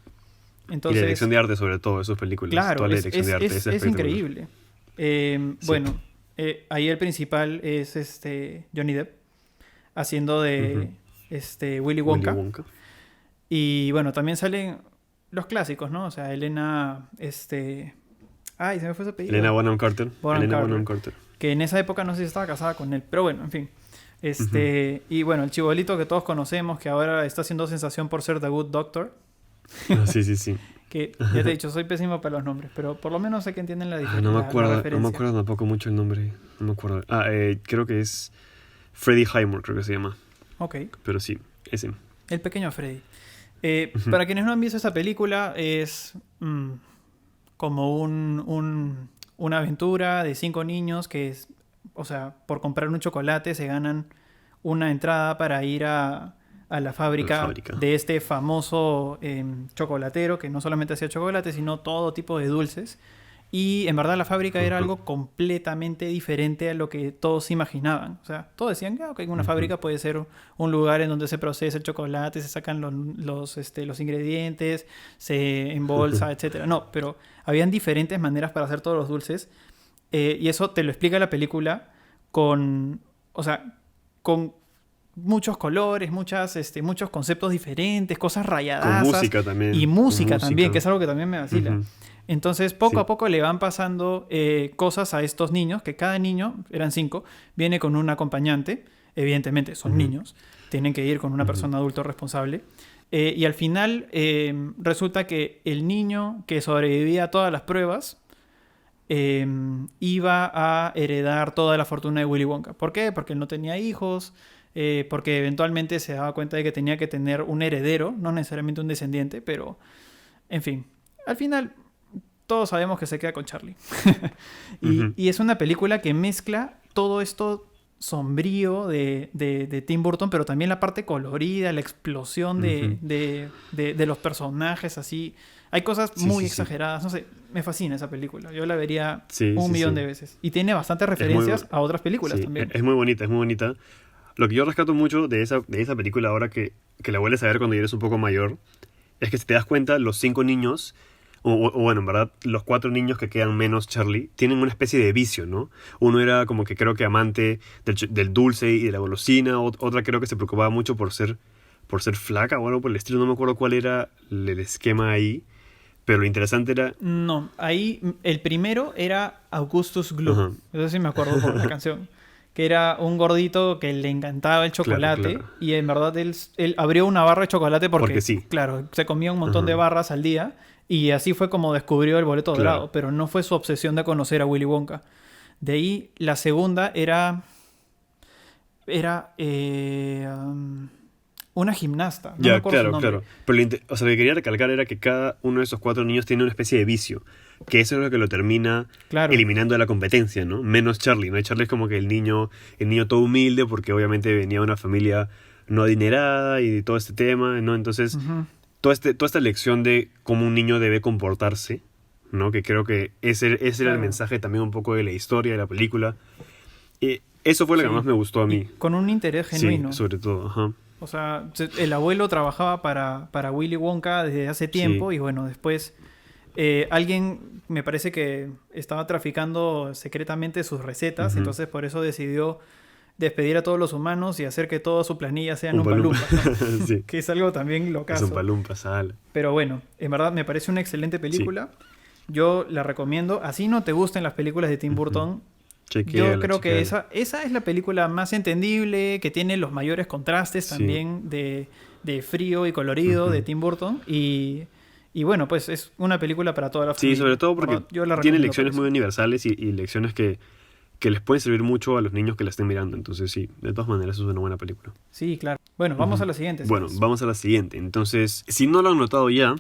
y la dirección Entonces, de arte sobre todo de sus películas. claro, Toda la dirección de arte es es espectacular. increíble. Sí. Bueno, ahí el principal es Johnny Depp haciendo Ujú. de Willy Willy Wonka. Wonka. Y bueno, también salen los clásicos, ¿no? O sea, Elena, ay, se me fue su Elena apellido. Bonham Carter. Bonham Elena Carter. Bonham Carter. Que en esa época no sé si estaba casada con él. Pero bueno, en fin. Ujú. Y bueno, el chibolito que todos conocemos, que ahora está haciendo sensación por ser The Good Doctor. Ah, sí, sí, sí. Que ya te he dicho, soy pésimo para los nombres, pero por lo menos sé que entienden la Ah, diferencia. no me La acuerdo, no me referencia. acuerdo tampoco mucho el nombre. No me acuerdo. Creo que es Freddie Highmore, creo que se llama. Ok, Pero sí, ese. el pequeño Freddy. Ujú. Para quienes no han visto esta película, es como una aventura de 5 niños que es, o sea, por comprar un chocolate se ganan una entrada para ir a la fábrica fábrica. de este famoso chocolatero que no solamente hacía chocolate, sino todo tipo de dulces. Y en verdad la fábrica era Ujú. algo completamente diferente a lo que todos imaginaban. O sea, todos decían que okay, una Ujú. fábrica puede ser un lugar en donde se procesa el chocolate, se sacan los ingredientes, se embolsa, etcétera. No, pero habían diferentes maneras para hacer todos los dulces. Y eso te lo explica la película con, o sea, con muchos colores, muchos conceptos diferentes, cosas Con rayadazas. música también. Y Con música también, música. que es algo que también me vacila. Ujú. Entonces, poco Sí. a poco le van pasando cosas a estos niños, que cada niño, eran 5, viene con un acompañante. Evidentemente, son Ujú. niños. Tienen que ir con una Ujú. persona adulto responsable. Y al final resulta que el niño que sobrevivía a todas las pruebas iba a heredar toda la fortuna de Willy Wonka. ¿Por qué? Porque él no tenía hijos, porque eventualmente se daba cuenta de que tenía que tener un heredero, no necesariamente un descendiente, pero en fin. Al final todos sabemos que se queda con Charlie. Ujú. Y es una película que mezcla todo esto sombrío de Tim Burton, pero también la parte colorida, la explosión de los personajes, así. Hay cosas muy exageradas, no sé, me fascina esa película. Yo la vería un millón de veces. Y tiene bastantes referencias a otras películas también. Es muy bonita, es muy bonita. Lo que yo rescato mucho de esa película ahora que la vuelves a ver cuando ya eres un poco mayor, es que si te das cuenta, los 5 niños, o bueno, en verdad, los 4 niños que quedan menos Charlie, tienen una especie de vicio, ¿no? Uno era como que creo que amante del dulce y de la golosina, otra creo que se preocupaba mucho por ser flaca o algo por el estilo, no me acuerdo cuál era el esquema ahí, pero lo interesante era... No, ahí el primero era Augustus Gloop, eso sí me acuerdo por la canción. Que era un gordito que le encantaba el chocolate. Claro. Y en verdad él abrió una barra de chocolate porque sí. Claro, se comía un montón de barras al día. Y así fue como descubrió el boleto dorado. Pero no fue su obsesión de conocer a Willy Wonka. De ahí la segunda era una gimnasta. No me acuerdo su nombre. Claro. Pero lo que quería recalcar era que cada uno de esos 4 niños tiene una especie de vicio. Que eso es lo que lo termina eliminando de la competencia, ¿no? Menos Charlie, ¿no? Charlie es como que el niño todo humilde porque obviamente venía de una familia no adinerada y todo este tema, ¿no? Entonces, toda esta lección de cómo un niño debe comportarse, ¿no? Que creo que ese era el mensaje también un poco de la historia de la película. Eso fue lo que más me gustó a mí. Y con un interés genuino. Sí, sobre todo, O sea, el abuelo trabajaba para Willy Wonka desde hace tiempo y bueno, después... alguien me parece que estaba traficando secretamente sus recetas, entonces por eso decidió despedir a todos los humanos y hacer que toda su planilla sean Oompa Loompas, ¿no? Sí. Que es algo también locazo. Es Oompa Loompas, sale. Pero bueno, en verdad me parece una excelente película. Yo la recomiendo. Así no te gusten las películas de Tim Burton. Yo creo que esa es la película más entendible, que tiene los mayores contrastes también de frío y colorido de Tim Burton. Y bueno, pues es una película para toda la familia. Sí, sobre todo porque tiene lecciones muy universales y lecciones que les pueden servir mucho a los niños que la estén mirando. Entonces sí, de todas maneras es una buena película. Sí, claro. Bueno, vamos a la siguiente. Bueno, vamos a la siguiente. Entonces, si no lo han notado ya,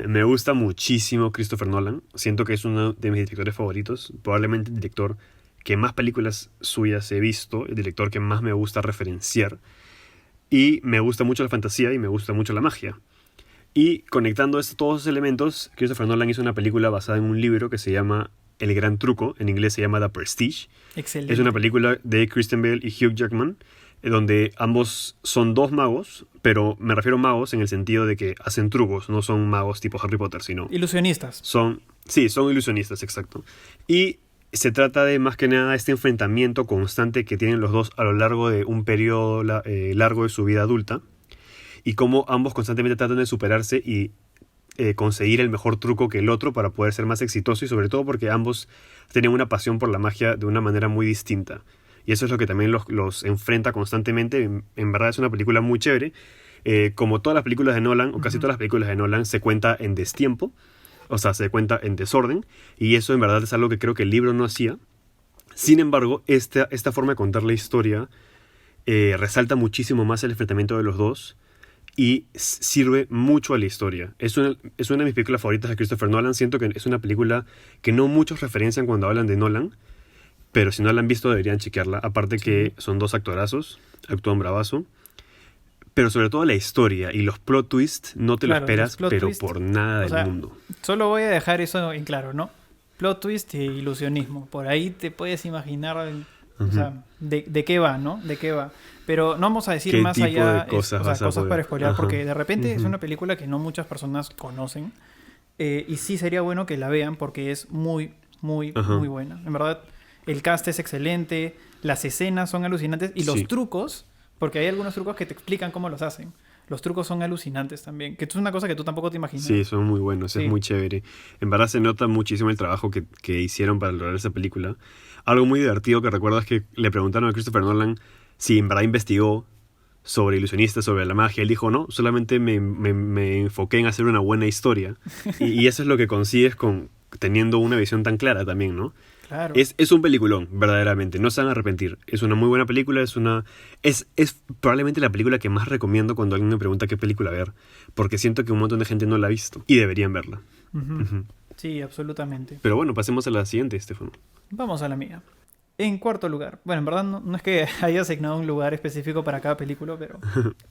me gusta muchísimo Christopher Nolan. Siento que es uno de mis directores favoritos. Probablemente el director que más películas suyas he visto, el director que más me gusta referenciar. Y me gusta mucho la fantasía y me gusta mucho la magia. Y conectando todos esos elementos, Christopher Nolan hizo una película basada en un libro que se llama El Gran Truco. En inglés se llama The Prestige. Excelente. Es una película de Kristen Bell y Hugh Jackman, donde ambos son 2 magos, pero me refiero a magos en el sentido de que hacen trucos, no son magos tipo Harry Potter, sino... Ilusionistas. Son ilusionistas, exacto. Y se trata de, más que nada, este enfrentamiento constante que tienen los dos a lo largo de un periodo largo de su vida adulta. Y cómo ambos constantemente tratan de superarse y conseguir el mejor truco que el otro para poder ser más exitoso. Y sobre todo porque ambos tienen una pasión por la magia de una manera muy distinta. Y eso es lo que también los enfrenta constantemente. En verdad es una película muy chévere. Como todas las películas de Nolan, o casi todas las películas de Nolan, se cuenta en destiempo. O sea, se cuenta en desorden. Y eso en verdad es algo que creo que el libro no hacía. Sin embargo, esta forma de contar la historia resalta muchísimo más el enfrentamiento de los dos. Y sirve mucho a la historia. Es una de mis películas favoritas de Christopher Nolan. Siento que es una película que no muchos referencian cuando hablan de Nolan, pero si no la han visto deberían chequearla. Aparte que son 2 actorazos, actúan bravazo. Pero sobre todo la historia y los plot twists no te lo esperas, pero por nada del mundo. Solo voy a dejar eso en claro, ¿no? Plot twist e ilusionismo. Por ahí te puedes imaginar... O sea, de qué va, ¿no? De qué va. Pero no vamos a decir más allá de cosas para spoilear, porque de repente es una película que no muchas personas conocen. Y sí sería bueno que la vean porque es muy, muy, muy buena. En verdad, el cast es excelente, las escenas son alucinantes y los trucos, porque hay algunos trucos que te explican cómo los hacen. Los trucos son alucinantes también, que es una cosa que tú tampoco te imaginas. Sí, son muy buenos, es muy chévere. En verdad se nota muchísimo el trabajo que hicieron para lograr esa película. Algo muy divertido que recuerdo es que le preguntaron a Christopher Nolan si en verdad investigó sobre ilusionistas, sobre la magia. Él dijo, no, solamente me enfoqué en hacer una buena historia. y eso es lo que consigues teniendo una visión tan clara también, ¿no? Claro. Es un peliculón, verdaderamente. No se van a arrepentir. Es una muy buena película. Es probablemente la película que más recomiendo cuando alguien me pregunta qué película ver. Porque siento que un montón de gente no la ha visto. Y deberían verla. Sí, absolutamente. Pero bueno, pasemos a la siguiente, Estefano. Vamos a la mía. En cuarto lugar. Bueno, en verdad no es que haya asignado un lugar específico para cada película, pero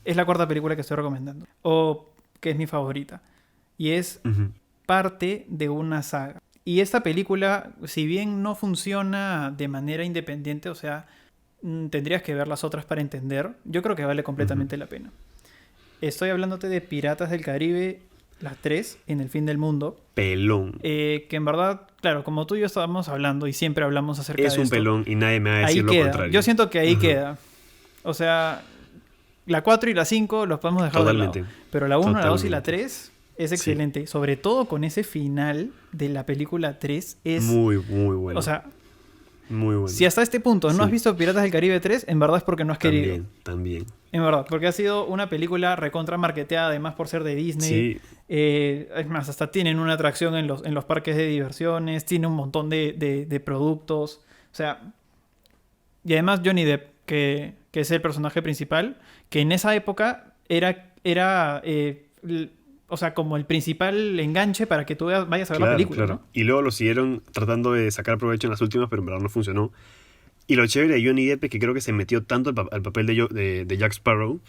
es la cuarta película que estoy recomendando. O que es mi favorita. Y es Ujú. parte de una saga. Y esta película, si bien no funciona de manera independiente, o sea, tendrías que ver las otras para entender, yo creo que vale Ujú. completamente la pena. Estoy hablándote de Piratas del Caribe, las tres, en el fin del mundo. Pelón. Que en verdad, claro, como tú y yo estábamos hablando y siempre hablamos acerca Es de un esto, pelón y nadie me va a ahí decir lo queda. Yo contrario. siento que ahí Ajá. queda. O sea, la 4 y la 5 los podemos dejar de lado. Totalmente. Pero la uno, la 2 y la Totalmente. 3 es Sí. excelente. Sobre todo con ese final de la película 3 es... Muy, muy O bueno. sea, Muy si bueno. hasta este punto no has Sí. visto Piratas del Caribe 3, en verdad es porque no has querido. También, también. En verdad, porque ha sido una película recontra marketeada, además por ser de Disney. Sí. Es más, hasta tienen una atracción en los parques de diversiones, tiene un montón de productos. O sea, y además Johnny Depp, que es el personaje principal, que en esa época era o sea, como el principal enganche para que tú vayas a ver la Claro, película, claro. ¿no? Y luego lo siguieron tratando de sacar provecho en las últimas, pero en verdad no funcionó. Y lo chévere de Johnny Depp es que creo que se metió tanto al papel de Jack Sparrow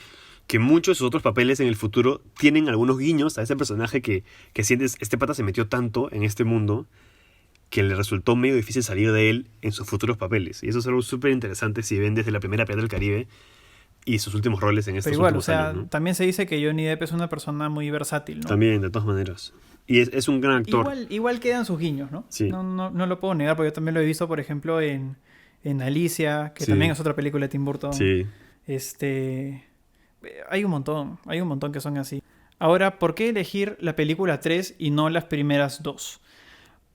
que muchos de sus otros papeles en el futuro tienen algunos guiños a ese personaje que sientes, este pata se metió tanto en este mundo que le resultó medio difícil salir de él en sus futuros papeles. Y eso es algo súper interesante si ven desde la primera Pirata del Caribe y sus últimos roles en Pero estos igual, o últimos años, sea, ¿no? también se dice que Johnny Depp es una persona muy versátil, ¿no? También, de todas maneras. Y es un gran actor. Igual quedan sus guiños, ¿no? Sí, No lo puedo negar, porque yo también lo he visto, por ejemplo, en Alicia, que también sí, es otra película de Tim Burton. sí. Este. Hay un montón que son así. Ahora, ¿por qué elegir la película 3 y no las primeras dos?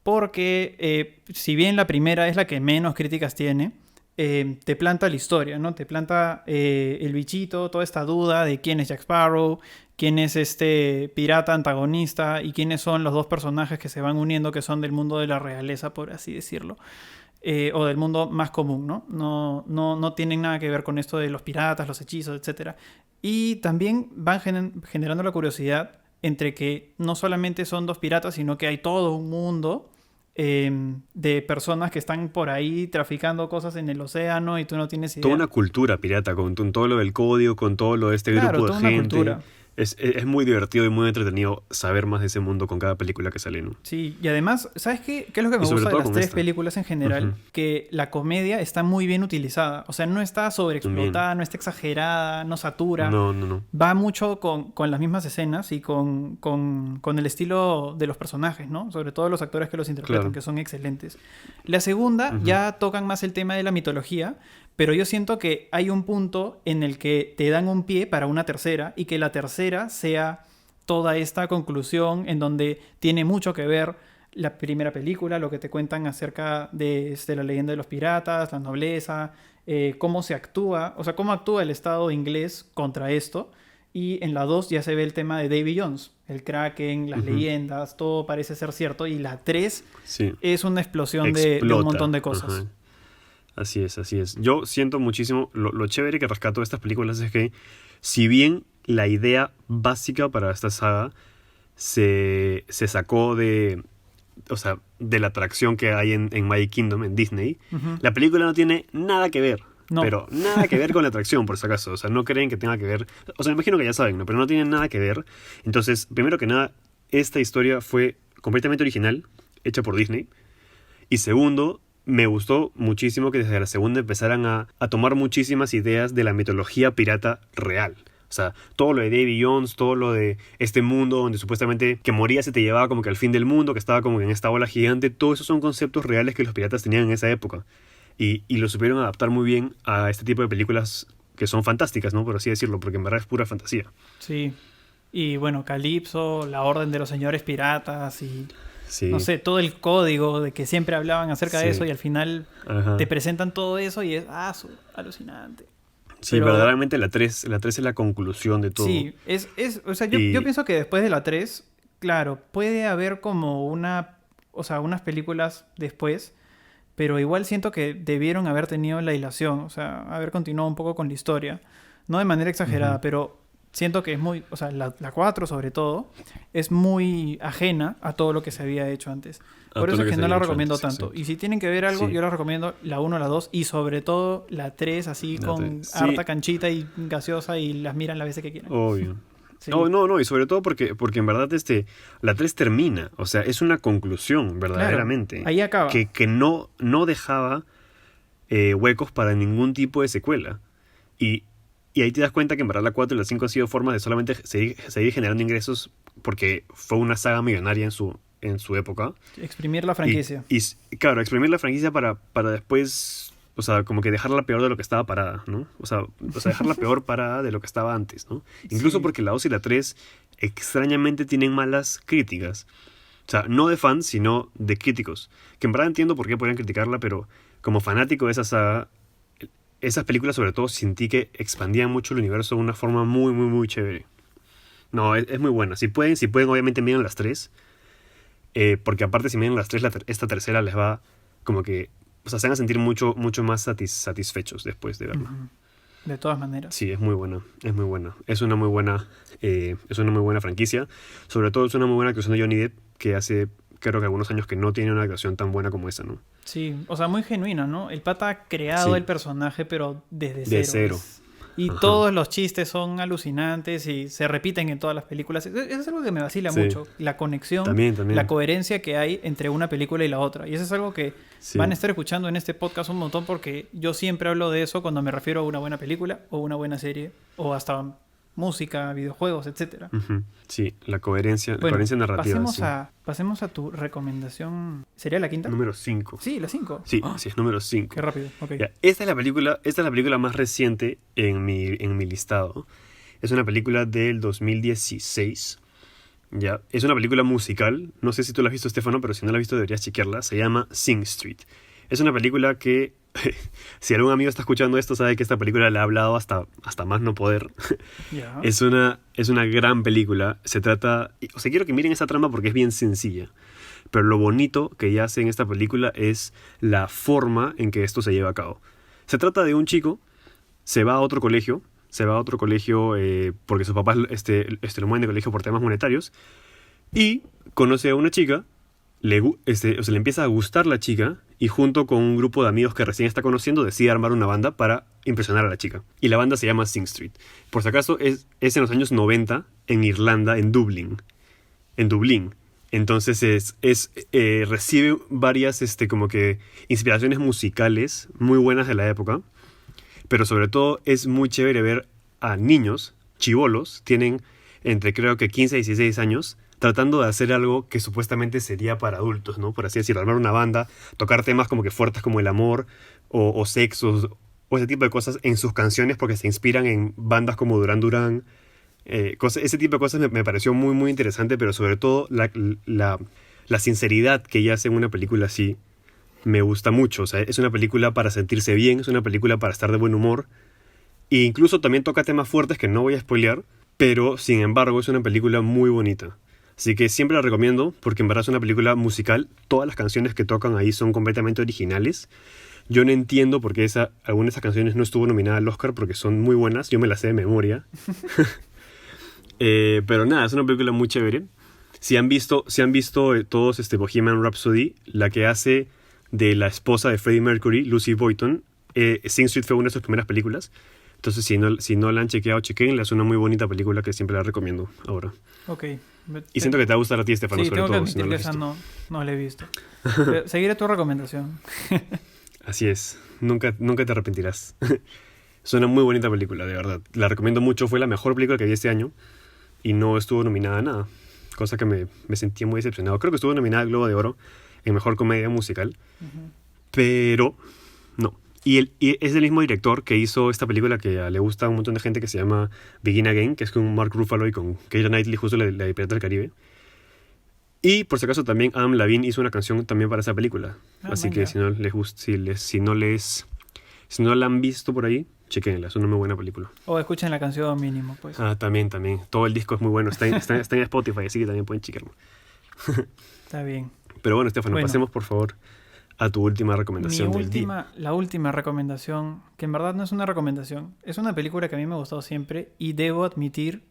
Porque si bien la primera es la que menos críticas tiene, te planta la historia, ¿no? Te planta el bichito, toda esta duda de quién es Jack Sparrow, quién es este pirata antagonista y quiénes son los dos personajes que se van uniendo, que son del mundo de la realeza, por así decirlo. O del mundo más común, ¿no? No tienen nada que ver con esto de los piratas, los hechizos, etcétera. Y también van generando la curiosidad entre que no solamente son dos piratas, sino que hay todo un mundo de personas que están por ahí traficando cosas en el océano y tú no tienes Toda idea. una cultura pirata, con todo lo del código, con todo lo de este Claro, grupo de toda una gente. cultura. Es muy divertido y muy entretenido saber más de ese mundo con cada película que sale, ¿no? Sí, y además, ¿sabes qué? ¿Qué es lo que me Y sobre gusta de todo las con tres esta. películas en Ujú. general? Que la comedia está muy bien utilizada. O sea, no está También. sobreexplotada, no está exagerada, no satura. No, no, no. Va mucho con las mismas escenas y con el estilo de los personajes, ¿no? Sobre todo los actores que los interpretan, Claro. que son excelentes. La segunda Ujú. ya tocan más el tema de la mitología, pero yo siento que hay un punto en el que te dan un pie para una tercera y que la tercera sea toda esta conclusión en donde tiene mucho que ver la primera película, lo que te cuentan acerca de la leyenda de los piratas, la nobleza, cómo se actúa, o sea, cómo actúa el Estado inglés contra esto. Y en la 2 ya se ve el tema de Davy Jones, el Kraken, las Ujú. leyendas, todo parece ser cierto. Y la 3 Sí. es una explosión de un montón Explota. de cosas. Ajá. Así es, así es. Yo siento muchísimo, lo chévere que rescato de estas películas es que si bien la idea básica para esta saga se sacó de, o sea, de la atracción que hay en Magic Kingdom, en Disney, Ujú. la película no tiene nada que ver. No. Pero nada que ver con la atracción, por si acaso. O sea, no creen que tenga que ver. O sea, me imagino que ya saben, ¿no? Pero no tiene nada que ver. Entonces, primero que nada, esta historia fue completamente original, hecha por Disney. Y segundo, me gustó muchísimo que desde la segunda empezaran a tomar muchísimas ideas de la mitología pirata real. O sea, todo lo de Davy Jones, todo lo de este mundo donde supuestamente que moría se te llevaba como que al fin del mundo, que estaba como que en esta ola gigante, todos esos son conceptos reales que los piratas tenían en esa época. Y lo supieron adaptar muy bien a este tipo de películas que son fantásticas, ¿no? Por así decirlo, porque en verdad es pura fantasía. Sí. Y bueno, Calypso, la Orden de los Señores Piratas y Sí, no sé, todo el código de que siempre hablaban acerca de sí. eso y al final Ajá. te presentan todo eso y es alucinante. Sí, Pero verdaderamente la tres es la conclusión de todo. sí, o sea, yo Y pienso que después de la 3 claro, puede haber como o sea, unas películas después, pero igual siento que debieron haber tenido la hilación, o sea, haber continuado un poco con la historia. No de manera exagerada, ujú, pero siento que es muy, o sea, la 4 sobre todo, es muy ajena a todo lo que se había hecho antes. Por eso es que no la recomiendo tanto. Y si tienen que ver algo, yo la recomiendo la 1, la 2 y sobre todo la 3 así con harta canchita y gaseosa y las miran las veces que quieran. Obvio. Sí. No, y sobre todo porque en verdad la 3 termina, o sea, es una conclusión verdaderamente. Claro, ahí acaba. Que no dejaba huecos para ningún tipo de secuela. Y ahí te das cuenta que en verdad la 4 y la 5 han sido formas de solamente seguir generando ingresos porque fue una saga millonaria en su época. Exprimir la franquicia. Y claro, exprimir la franquicia para después, o sea, como que dejarla peor de lo que estaba parada, ¿no? O sea dejarla peor parada de lo que estaba antes, ¿no? Incluso porque la 2 y la 3 extrañamente tienen malas críticas. O sea, no de fans, sino de críticos. Que en verdad entiendo por qué podrían criticarla, pero como fanático de esa saga, esas películas sobre todo sentí que expandían mucho el universo de una forma muy, muy, muy chévere. No, es muy buena. Si pueden obviamente miren las 3. Porque aparte si miren las 3, esta tercera les va como que, o sea, se van a sentir mucho, mucho más satisfechos después de verla. De todas maneras. Sí, es muy buena, es muy buena. Es una muy buena franquicia. Sobre todo es una muy buena actuación de Johnny Depp, que hace, creo que algunos años que no tiene una actuación tan buena como esa, ¿no? Sí, o sea, muy genuina, ¿no? El pata ha creado el personaje, pero desde cero. Y todos los chistes son alucinantes y se repiten en todas las películas. Eso es algo que me vacila mucho. La conexión, también. La coherencia que hay entre una película y la otra. Y eso es algo que van a estar escuchando en este podcast un montón porque yo siempre hablo de eso cuando me refiero a una buena película o una buena serie o hasta música, videojuegos, etcétera. Sí, la coherencia narrativa. Pasemos a tu recomendación. ¿Sería la quinta? Número 5. Sí, la 5. Sí, sí, es número 5. Qué rápido. Okay. Ya, esta es la película más reciente en mi listado. Es una película del 2016. Ya, es una película musical. No sé si tú la has visto, Estefano, pero si no la has visto deberías chequearla. Se llama Sing Street. Es una película que, si algún amigo está escuchando esto, sabe que esta película le ha hablado hasta más no poder. Yeah. Es una gran película. Se trata... O sea, quiero que miren esta trama porque es bien sencilla. Pero lo bonito que ella hace en esta película es la forma en que esto se lleva a cabo. Se trata de un chico, se va a otro colegio porque sus papás lo mueven de colegio por temas monetarios, y conoce a una chica, le empieza a gustar la chica, y junto con un grupo de amigos que recién está conociendo decide armar una banda para impresionar a la chica. Y la banda se llama Sing Street. Por si acaso es en los años 90 en Irlanda, en Dublín. Entonces recibe varias como que inspiraciones musicales muy buenas de la época, pero sobre todo es muy chévere ver a niños, chibolos, tienen entre creo que 15 y 16 años, tratando de hacer algo que supuestamente sería para adultos, ¿no? Por así decirlo, armar una banda, tocar temas como que fuertes como el amor o sexos o ese tipo de cosas en sus canciones porque se inspiran en bandas como Duran Duran. Ese tipo de cosas me pareció muy, muy interesante, pero sobre todo la sinceridad que ella hace en una película así me gusta mucho. O sea, es una película para sentirse bien, es una película para estar de buen humor, e incluso también toca temas fuertes que no voy a spoilear, pero sin embargo es una película muy bonita. Así que siempre la recomiendo porque en verdad es una película musical. Todas las canciones que tocan ahí son completamente originales. Yo no entiendo por qué alguna de esas canciones no estuvo nominada al Oscar porque son muy buenas. Yo me las sé de memoria. Pero nada, es una película muy chévere. Si han visto todos Bohemian Rhapsody, la que hace de la esposa de Freddie Mercury, Lucy Boynton, Sing Street fue una de sus primeras películas. Entonces si no la han chequeado, chequenla. Es una muy bonita película que siempre la recomiendo ahora. Ok. Y siento que te va a gustar a ti, Estefano, sí, sobre todo. Sí, tengo que admitir que esa no la he visto. Seguiré tu recomendación. Así es. Nunca te arrepentirás. Es una muy bonita película, de verdad. La recomiendo mucho. Fue la mejor película que vi este año y no estuvo nominada a nada. Cosa que me sentí muy decepcionado. Creo que estuvo nominada al Globo de Oro en Mejor Comedia Musical. Pero no. Y es el mismo director que hizo esta película que le gusta a un montón de gente, que se llama Begin Again, que es con Mark Ruffalo y con Keira Knightley, justo la de Piratas del Caribe. Y por si acaso también Adam Levine hizo una canción también para esa película. Así que si no la han visto por ahí, chequenla, es una muy buena película. O escuchen la canción mínimo, pues. También. Todo el disco es muy bueno. Está en Spotify, así que también pueden chequearlo. Está bien. Pero bueno, Estefano, pasemos por favor a tu última Mi recomendación del día. la última recomendación, que en verdad no es una recomendación, es una película que a mí me ha gustado siempre y debo admitir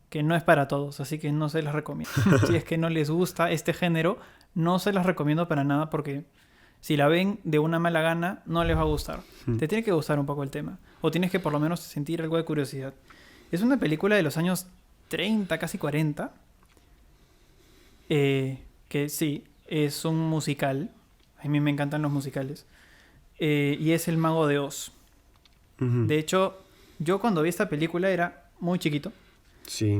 que no es para todos, así que no se las recomiendo. Si es que no les gusta este género, no se las recomiendo para nada porque si la ven de una mala gana, no les va a gustar. Te tiene que gustar un poco el tema, o tienes que por lo menos sentir algo de curiosidad. Es una película de los años 30, casi 40, que sí, es un musical. A mí me encantan los musicales. Y es El Mago de Oz. Ujú. De hecho, yo cuando vi esta película era muy chiquito. Sí,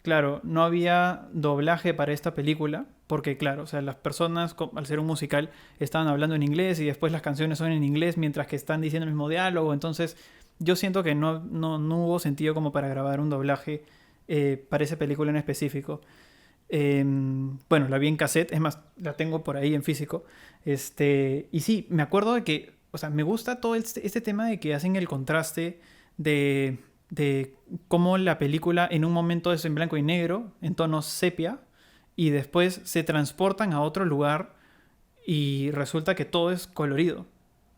Claro, no había doblaje para esta película, porque claro, o sea, las personas, al ser un musical, estaban hablando en inglés y después las canciones son en inglés mientras que están diciendo el mismo diálogo. Entonces, yo siento que no hubo sentido como para grabar un doblaje para esa película en específico. Bueno, la vi en cassette, es más, la tengo por ahí en físico. Y sí, me acuerdo de que, o sea, me gusta todo este tema de que hacen el contraste de cómo la película en un momento es en blanco y negro, en tonos sepia, y después se transportan a otro lugar y resulta que todo es colorido.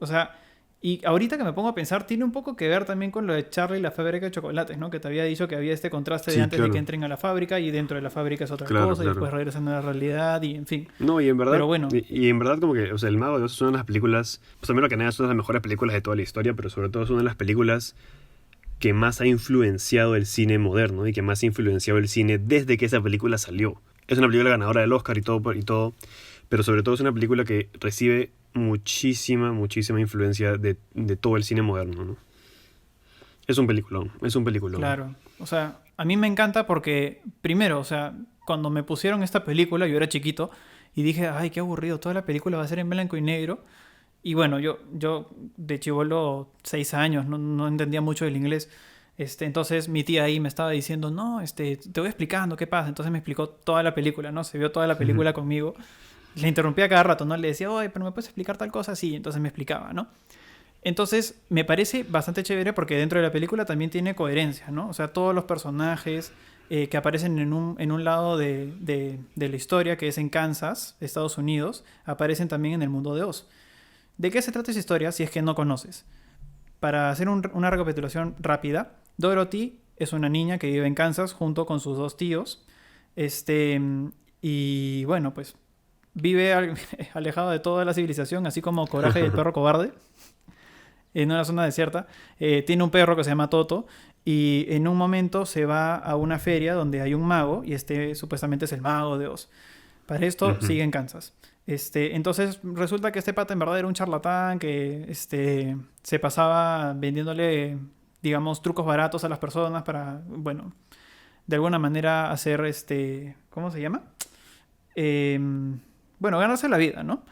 O sea, y ahorita que me pongo a pensar, tiene un poco que ver también con lo de Charlie y la fábrica de chocolates, ¿no? Que te había dicho que había este contraste de sí, antes de que claro, entren a la fábrica y dentro de la fábrica es otra claro, cosa y claro. después regresan a la realidad y en fin. No, y en verdad, Pero bueno, y en verdad como que, o sea, El Mago de Oz es una de las películas, pues primero que nada es una de las mejores películas de toda la historia, pero sobre todo es una de las películas que más ha influenciado el cine moderno y que más ha influenciado el cine desde que esa película salió. Es una película ganadora del Oscar y todo, pero sobre todo es una película que recibe muchísima influencia de todo el cine moderno, ¿no? Es un peliculón. claro. O sea, a mí me encanta porque, primero, o sea, cuando me pusieron esta película, yo era chiquito y dije, ay, qué aburrido, toda la película va a ser en blanco y negro. Y bueno, yo de chibolo, 6 años, no entendía mucho del inglés. Entonces mi tía ahí me estaba diciendo, no, te voy explicando qué pasa. Entonces me explicó toda la película, ¿no? Se vio toda la Ujú. película conmigo. Le interrumpía cada rato, ¿no? Le decía, oye, pero ¿me puedes explicar tal cosa? Sí, entonces me explicaba, ¿no? Entonces me parece bastante chévere porque dentro de la película también tiene coherencia, ¿no? O sea, todos los personajes que aparecen en un lado de la historia, que es en Kansas, Estados Unidos, aparecen también en el mundo de Oz. ¿De qué se trata esa historia si es que no conoces? Para hacer una recapitulación rápida, Dorothy es una niña que vive en Kansas junto con sus dos tíos. Este, y bueno, pues vive alejado de toda la civilización, así como Coraje y el perro cobarde, en una zona desierta. Tiene un perro que se llama Toto y en un momento se va a una feria donde hay un mago y este supuestamente es el mago de Oz. Para esto Ujú. sigue en Kansas. Entonces resulta que este pata en verdad era un charlatán que se pasaba vendiéndole, digamos, trucos baratos a las personas para, bueno, de alguna manera hacer ¿cómo se llama? Bueno, ganarse la vida, ¿no?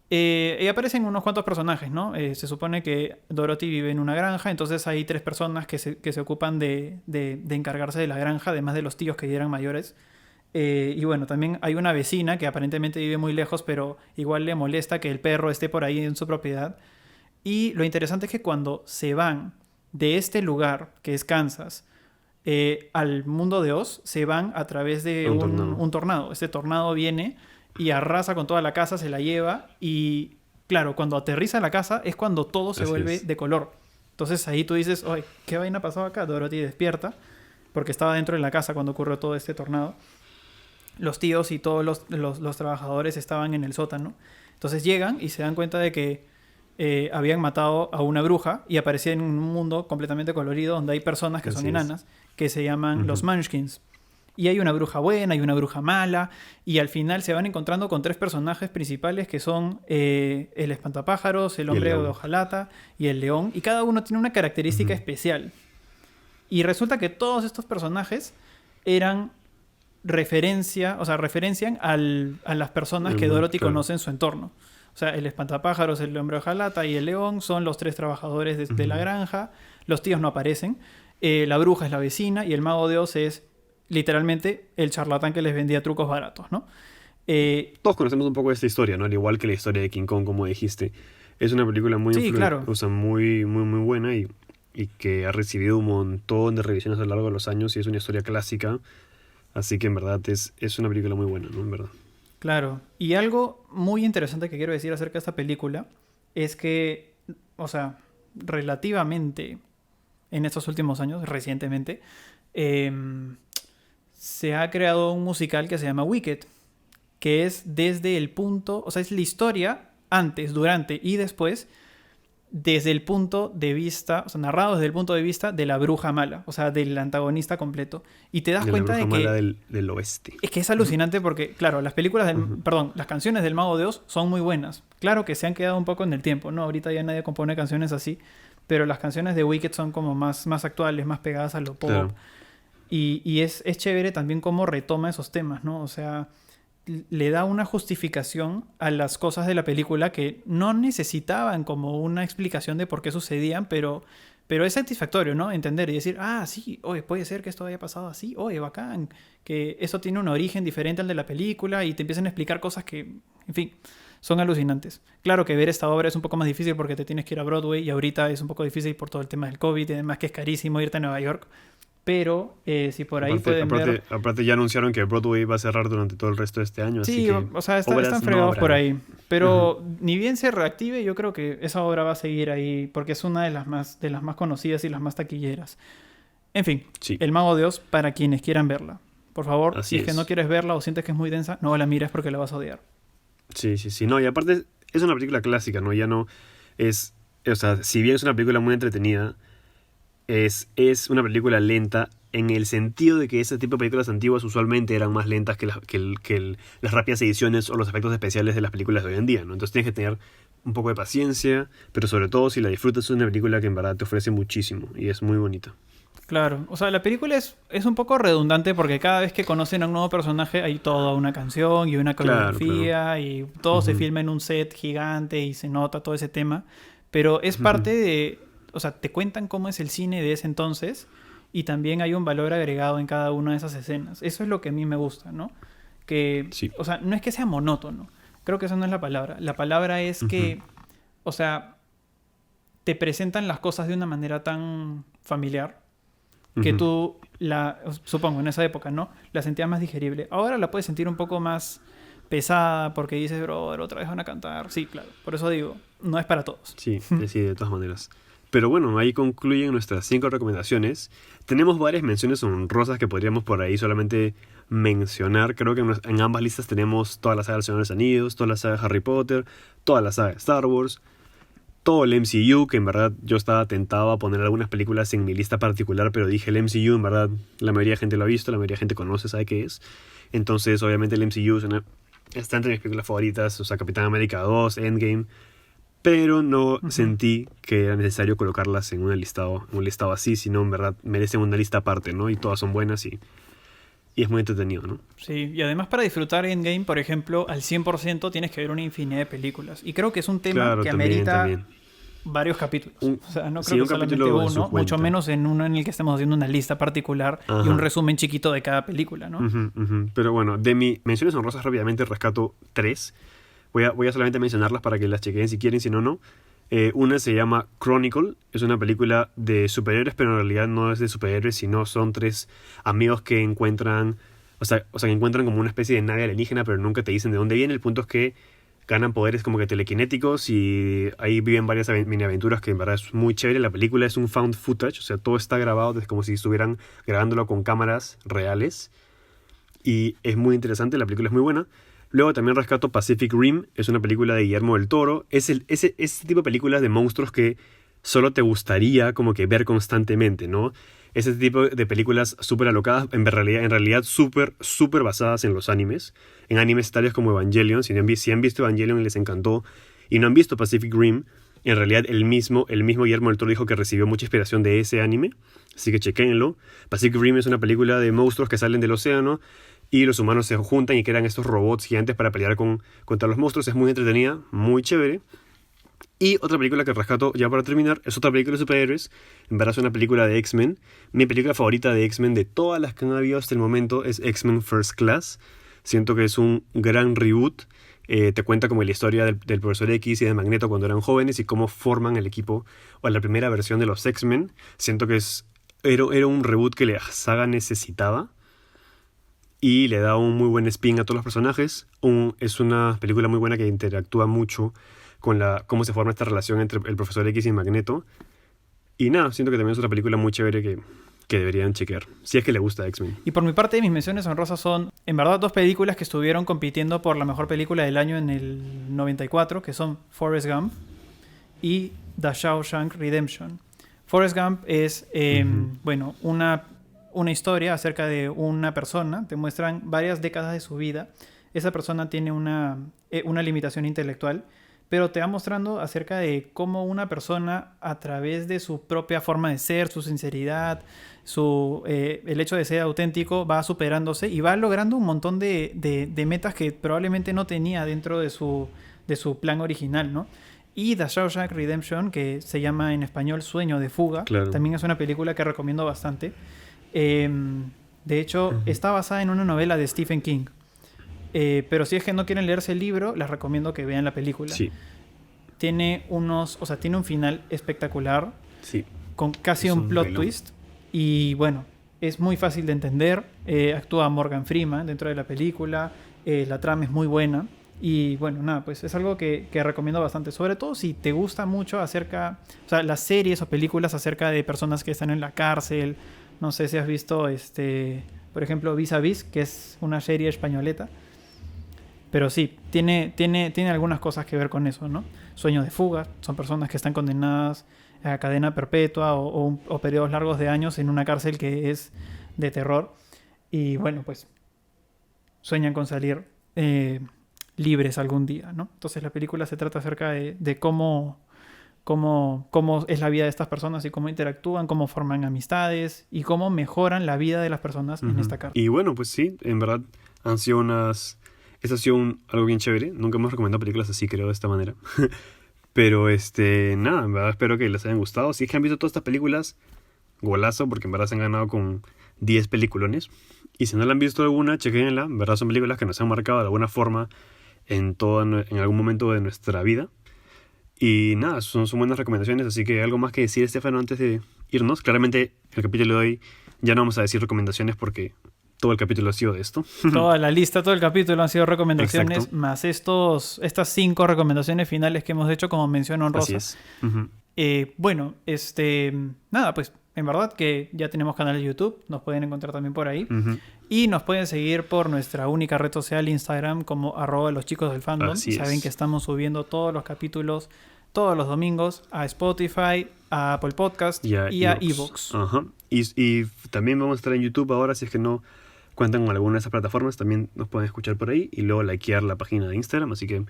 Y aparecen unos cuantos personajes, ¿no? Se supone que Dorothy vive en una granja, entonces hay tres personas que se ocupan de encargarse de la granja, además de los tíos que ya eran mayores. Y bueno, también hay una vecina que aparentemente vive muy lejos, pero igual le molesta que el perro esté por ahí en su propiedad. Y lo interesante es que cuando se van de este lugar, que es Kansas, al mundo de Oz, se van a través de Un tornado. un tornado. Este tornado viene y arrasa con toda la casa, se la lleva y claro, cuando aterriza en la casa es cuando todo se Así vuelve es. de color. Entonces ahí tú dices, oye, ¿qué vaina pasó acá? Dorothy despierta porque estaba dentro de la casa cuando ocurrió todo este tornado. Los tíos y todos los trabajadores estaban en el sótano. Entonces llegan y se dan cuenta de que habían matado a una bruja y aparecían en un mundo completamente colorido donde hay personas que son Así es. enanas que se llaman los Ujú. Munchkins. Y hay una bruja buena, hay una bruja mala, y al final se van encontrando con tres personajes principales que son el espantapájaros, el Y el hombre de león. hojalata y el león, y cada uno tiene una característica Ujú. especial. Y resulta que todos estos personajes eran referencia, o sea, referencian a las personas que Dorothy Claro. conoce en su entorno. O sea, el espantapájaros, el hombre hojalata y el león son los tres trabajadores de la Ujú. granja. Los tíos no aparecen. La bruja es la vecina y el mago de Oz es literalmente el charlatán que les vendía trucos baratos, ¿no? Todos conocemos un poco de esta historia, ¿no? Al igual que la historia de King Kong, como dijiste. Es una película Sí, claro. o sea, muy buena y que ha recibido un montón de revisiones a lo largo de los años y es una historia clásica. Así que en verdad es una película muy buena, ¿no? En verdad. Claro. Y algo muy interesante que quiero decir acerca de esta película es que, o sea, relativamente en estos últimos años, recientemente, em, se ha creado un musical que se llama Wicked, que es desde el punto, o sea, es la historia antes, durante y después, desde el punto de vista, o sea, narrado desde el punto de vista de la bruja mala, o sea, del antagonista completo. Y te das De la cuenta bruja de mala que del oeste. es que es alucinante porque, claro, las películas del, Ujú. perdón, las canciones del Mago de Oz son muy buenas. Claro que se han quedado un poco en el tiempo, ¿no? Ahorita ya nadie compone canciones así, pero las canciones de Wicked son como más actuales, más pegadas a lo pop. Claro, Y es chévere también cómo retoma esos temas, ¿no? O sea, le da una justificación a las cosas de la película que no necesitaban como una explicación de por qué sucedían, pero es satisfactorio, ¿no? Entender y decir, ah, sí, oye, puede ser que esto haya pasado así, oye, bacán, que eso tiene un origen diferente al de la película y te empiezan a explicar cosas que, en fin, son alucinantes. Claro que ver esta obra es un poco más difícil porque te tienes que ir a Broadway y ahorita es un poco difícil por todo el tema del COVID y además que es carísimo irte a Nueva York, pero si por ahí pueden ver. aparte ya anunciaron que Broadway va a cerrar durante todo el resto de este año, así Sí, que o sea, están obras no fregados por habrán. ahí. Ujú. Pero ni bien se reactive, yo creo que esa obra va a seguir ahí porque es una de las más conocidas y las más taquilleras. En fin, Sí, El Mago de Oz para quienes quieran verla. Por favor, si así es que no es. quieres verla o sientes que es muy densa, no la mires porque la vas a odiar. Sí, sí, sí. No, y aparte es una película clásica, ¿no? Ya no es... O sea, si bien es una película muy entretenida, es una película lenta en el sentido de que ese tipo de películas antiguas usualmente eran más lentas que, las rápidas ediciones o los efectos especiales de las películas de hoy en día, ¿no? Entonces tienes que tener un poco de paciencia, pero sobre todo si la disfrutas es una película que en verdad te ofrece muchísimo y es muy bonita. Claro, o sea, la película es un poco redundante porque cada vez que conocen a un nuevo personaje hay toda una canción y una Claro, claro. coreografía y todo se Ujú. filma en un set gigante y se nota todo ese tema, pero es parte de, o sea, te cuentan cómo es el cine de ese entonces y también hay un valor agregado en cada una de esas escenas. Eso es lo que a mí me gusta, ¿no? Que, Sí. o sea, no es que sea monótono, creo que esa no es la palabra. La palabra es Ujú. que, o sea, te presentan las cosas de una manera tan familiar que Ujú. tú supongo, en esa época, ¿no? La sentías más digerible. Ahora la puedes sentir un poco más pesada porque dices, brother, otra vez van a cantar. Sí, claro. Por eso digo, no es para todos. Sí, sí, de todas maneras. Pero bueno, ahí concluyen nuestras 5 recomendaciones. Tenemos varias menciones honrosas que podríamos por ahí solamente mencionar. Creo que en ambas listas tenemos toda la saga del Señor de los Anillos, toda la saga de Harry Potter, toda la saga de Star Wars, todo el MCU, que en verdad yo estaba tentado a poner algunas películas en mi lista particular, pero dije el MCU, en verdad la mayoría de gente lo ha visto, la mayoría de gente conoce, sabe qué es. Entonces, obviamente el MCU está entre mis películas favoritas, o sea, Capitán América 2, Endgame, pero no Ujú. sentí que era necesario colocarlas en un listado así, sino en verdad merecen una lista aparte, ¿no? Y todas son buenas y es muy entretenido, ¿no? Sí, y además para disfrutar Endgame, por ejemplo, al 100% tienes que ver una infinidad de películas. Y creo que es un tema Claro, que también, amerita también. varios capítulos. Un, O sea, no creo sí, que un solamente capítulo en su uno, mucho cuenta. menos en uno en el que estemos haciendo una lista particular y un Ajá. resumen chiquito de cada película, ¿no? Ujú, ujú. Pero bueno, de mi menciones honrosas rápidamente rescato 3. Voy a solamente mencionarlas para que las chequen si quieren, si no, no. Una se llama Chronicle, es una película de superhéroes, pero en realidad no es de superhéroes, sino son 3 amigos que encuentran, que encuentran como una especie de nave alienígena, pero nunca te dicen de dónde viene. El punto es que ganan poderes como que telequinéticos y ahí viven varias mini aventuras que en verdad es muy chévere. La película es un found footage, o sea, todo está grabado, es como si estuvieran grabándolo con cámaras reales y es muy interesante, la película es muy buena. Luego también rescato Pacific Rim, es una película de Guillermo del Toro. Ese tipo de películas de monstruos que solo te gustaría como que ver constantemente, ¿no? Ese tipo de películas súper alocadas, en realidad súper, súper basadas en animes tales como Evangelion. Si han visto Evangelion y les encantó y no han visto Pacific Rim, en realidad el mismo Guillermo del Toro dijo que recibió mucha inspiración de ese anime, así que chequénlo. Pacific Rim es una película de monstruos que salen del océano y los humanos se juntan y crean estos robots gigantes para pelear contra los monstruos. Es muy entretenida, muy chévere. Y otra película que rescato ya para terminar es otra película de superhéroes. En verdad es una película de X-Men. Mi película favorita de X-Men de todas las que han habido hasta el momento es X-Men First Class. Siento que es un gran reboot. Te cuenta como la historia del Profesor X y de Magneto cuando eran jóvenes y cómo forman el equipo o la primera versión de los X-Men. Siento que era un reboot que la saga necesitaba. y le da un muy buen spin a todos los personajes. Es una película muy buena que interactúa mucho con cómo se forma esta relación entre el Profesor X y Magneto. Y nada, siento que también es otra película muy chévere que deberían chequear, si es que le gusta X-Men. Y por mi parte, mis menciones honrosas son, en verdad, dos películas que estuvieron compitiendo por la mejor película del año en el 94, que son Forrest Gump y The Shawshank Redemption. Forrest Gump es, bueno, una historia acerca de una persona. Te muestran varias décadas de su vida. Esa persona tiene una limitación intelectual, pero te va mostrando acerca de cómo una persona, a través de su propia forma de ser, su sinceridad, el hecho de ser auténtico, va superándose y va logrando un montón de metas que probablemente no tenía dentro de su plan original, ¿no? Y The Shawshank Redemption, que se llama en español Sueño de Fuga, Claro. también es una película que recomiendo bastante. De hecho, está basada en una novela de Stephen King. Pero si es que no quieren leerse el libro, les recomiendo que vean la película. Sí. Tiene un final espectacular, Sí. con casi Es un un plot pelón. twist. Y bueno, es muy fácil de entender. Actúa Morgan Freeman dentro de la película. La trama es muy buena. Y bueno, nada, pues es algo que recomiendo bastante. Sobre todo si te gusta mucho las series o películas acerca de personas que están en la cárcel. No sé si has visto, por ejemplo, Vis a Vis, que es una serie españoleta. Pero sí, tiene algunas cosas que ver con eso, ¿no? Sueño de fuga, son personas que están condenadas a cadena perpetua o periodos largos de años en una cárcel que es de terror. Y bueno, pues sueñan con salir libres algún día, ¿no? Entonces la película se trata acerca de cómo es la vida de estas personas y cómo interactúan, cómo forman amistades y cómo mejoran la vida de las personas en esta cárcel. Y bueno, pues sí, en verdad han sido Eso ha sido algo bien chévere. Nunca hemos recomendado películas así, creo, de esta manera. Pero, nada, en verdad espero que les hayan gustado. Si es que han visto todas estas películas, golazo, porque en verdad se han ganado con 10 peliculones. Y si no la han visto alguna, chequenla. En verdad son películas que nos han marcado de alguna forma en algún momento de nuestra vida. Y nada, son buenas recomendaciones. Así que algo más que decir, Estefano, antes de irnos. Claramente, en el capítulo de hoy ya no vamos a decir recomendaciones porque todo el capítulo ha sido de esto. Toda la lista, todo el capítulo han sido recomendaciones, Exacto. más estas 5 recomendaciones finales que hemos hecho como mención honrosa. Así es. Ujú. Bueno, nada, pues en verdad que ya tenemos canal de YouTube, nos pueden encontrar también por ahí. Ujú. Y nos pueden seguir por nuestra única red social, Instagram, como @loschicosdelfandom. Así Saben es. que estamos subiendo todos los capítulos todos los domingos a Spotify, a Apple Podcast y a Evox. Ajá. Y también vamos a estar en YouTube ahora, si es que no cuentan con alguna de esas plataformas, también nos pueden escuchar por ahí y luego likear la página de Instagram. Así que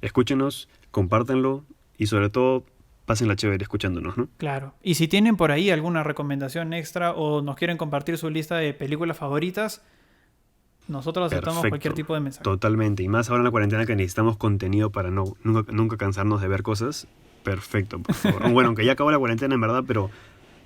escúchenos, compártanlo y sobre todo pásenla chévere escuchándonos, ¿no? Claro. Y si tienen por ahí alguna recomendación extra o nos quieren compartir su lista de películas favoritas, nosotros aceptamos Perfecto. cualquier tipo de mensaje. Totalmente. Y más ahora en la cuarentena que necesitamos contenido para nunca cansarnos de ver cosas. Perfecto, por favor. Bueno, aunque ya acabó la cuarentena en verdad, pero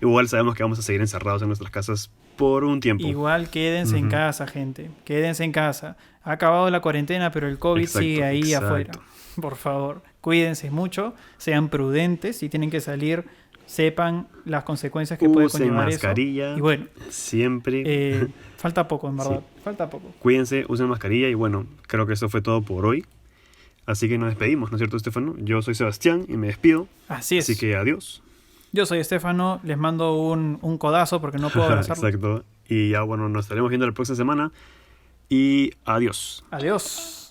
igual sabemos que vamos a seguir encerrados en nuestras casas por un tiempo. Igual quédense en casa, gente. Quédense en casa. Ha acabado la cuarentena, pero el COVID sigue ahí afuera. Por favor, cuídense mucho, sean prudentes. Si tienen que salir, sepan las consecuencias que puede conllevar mascarilla, eso. Y bueno, siempre. Falta poco, en verdad. Sí. Falta poco. Cuídense, usen mascarilla y bueno, creo que eso fue todo por hoy. Así que nos despedimos, ¿no es cierto, Estefano? Yo soy Sebastián y me despido. Así es. Así que adiós. Yo soy Estefano, les mando un codazo porque no puedo abrazarlo. Exacto. Y ya bueno, nos estaremos viendo la próxima semana. Y adiós. Adiós.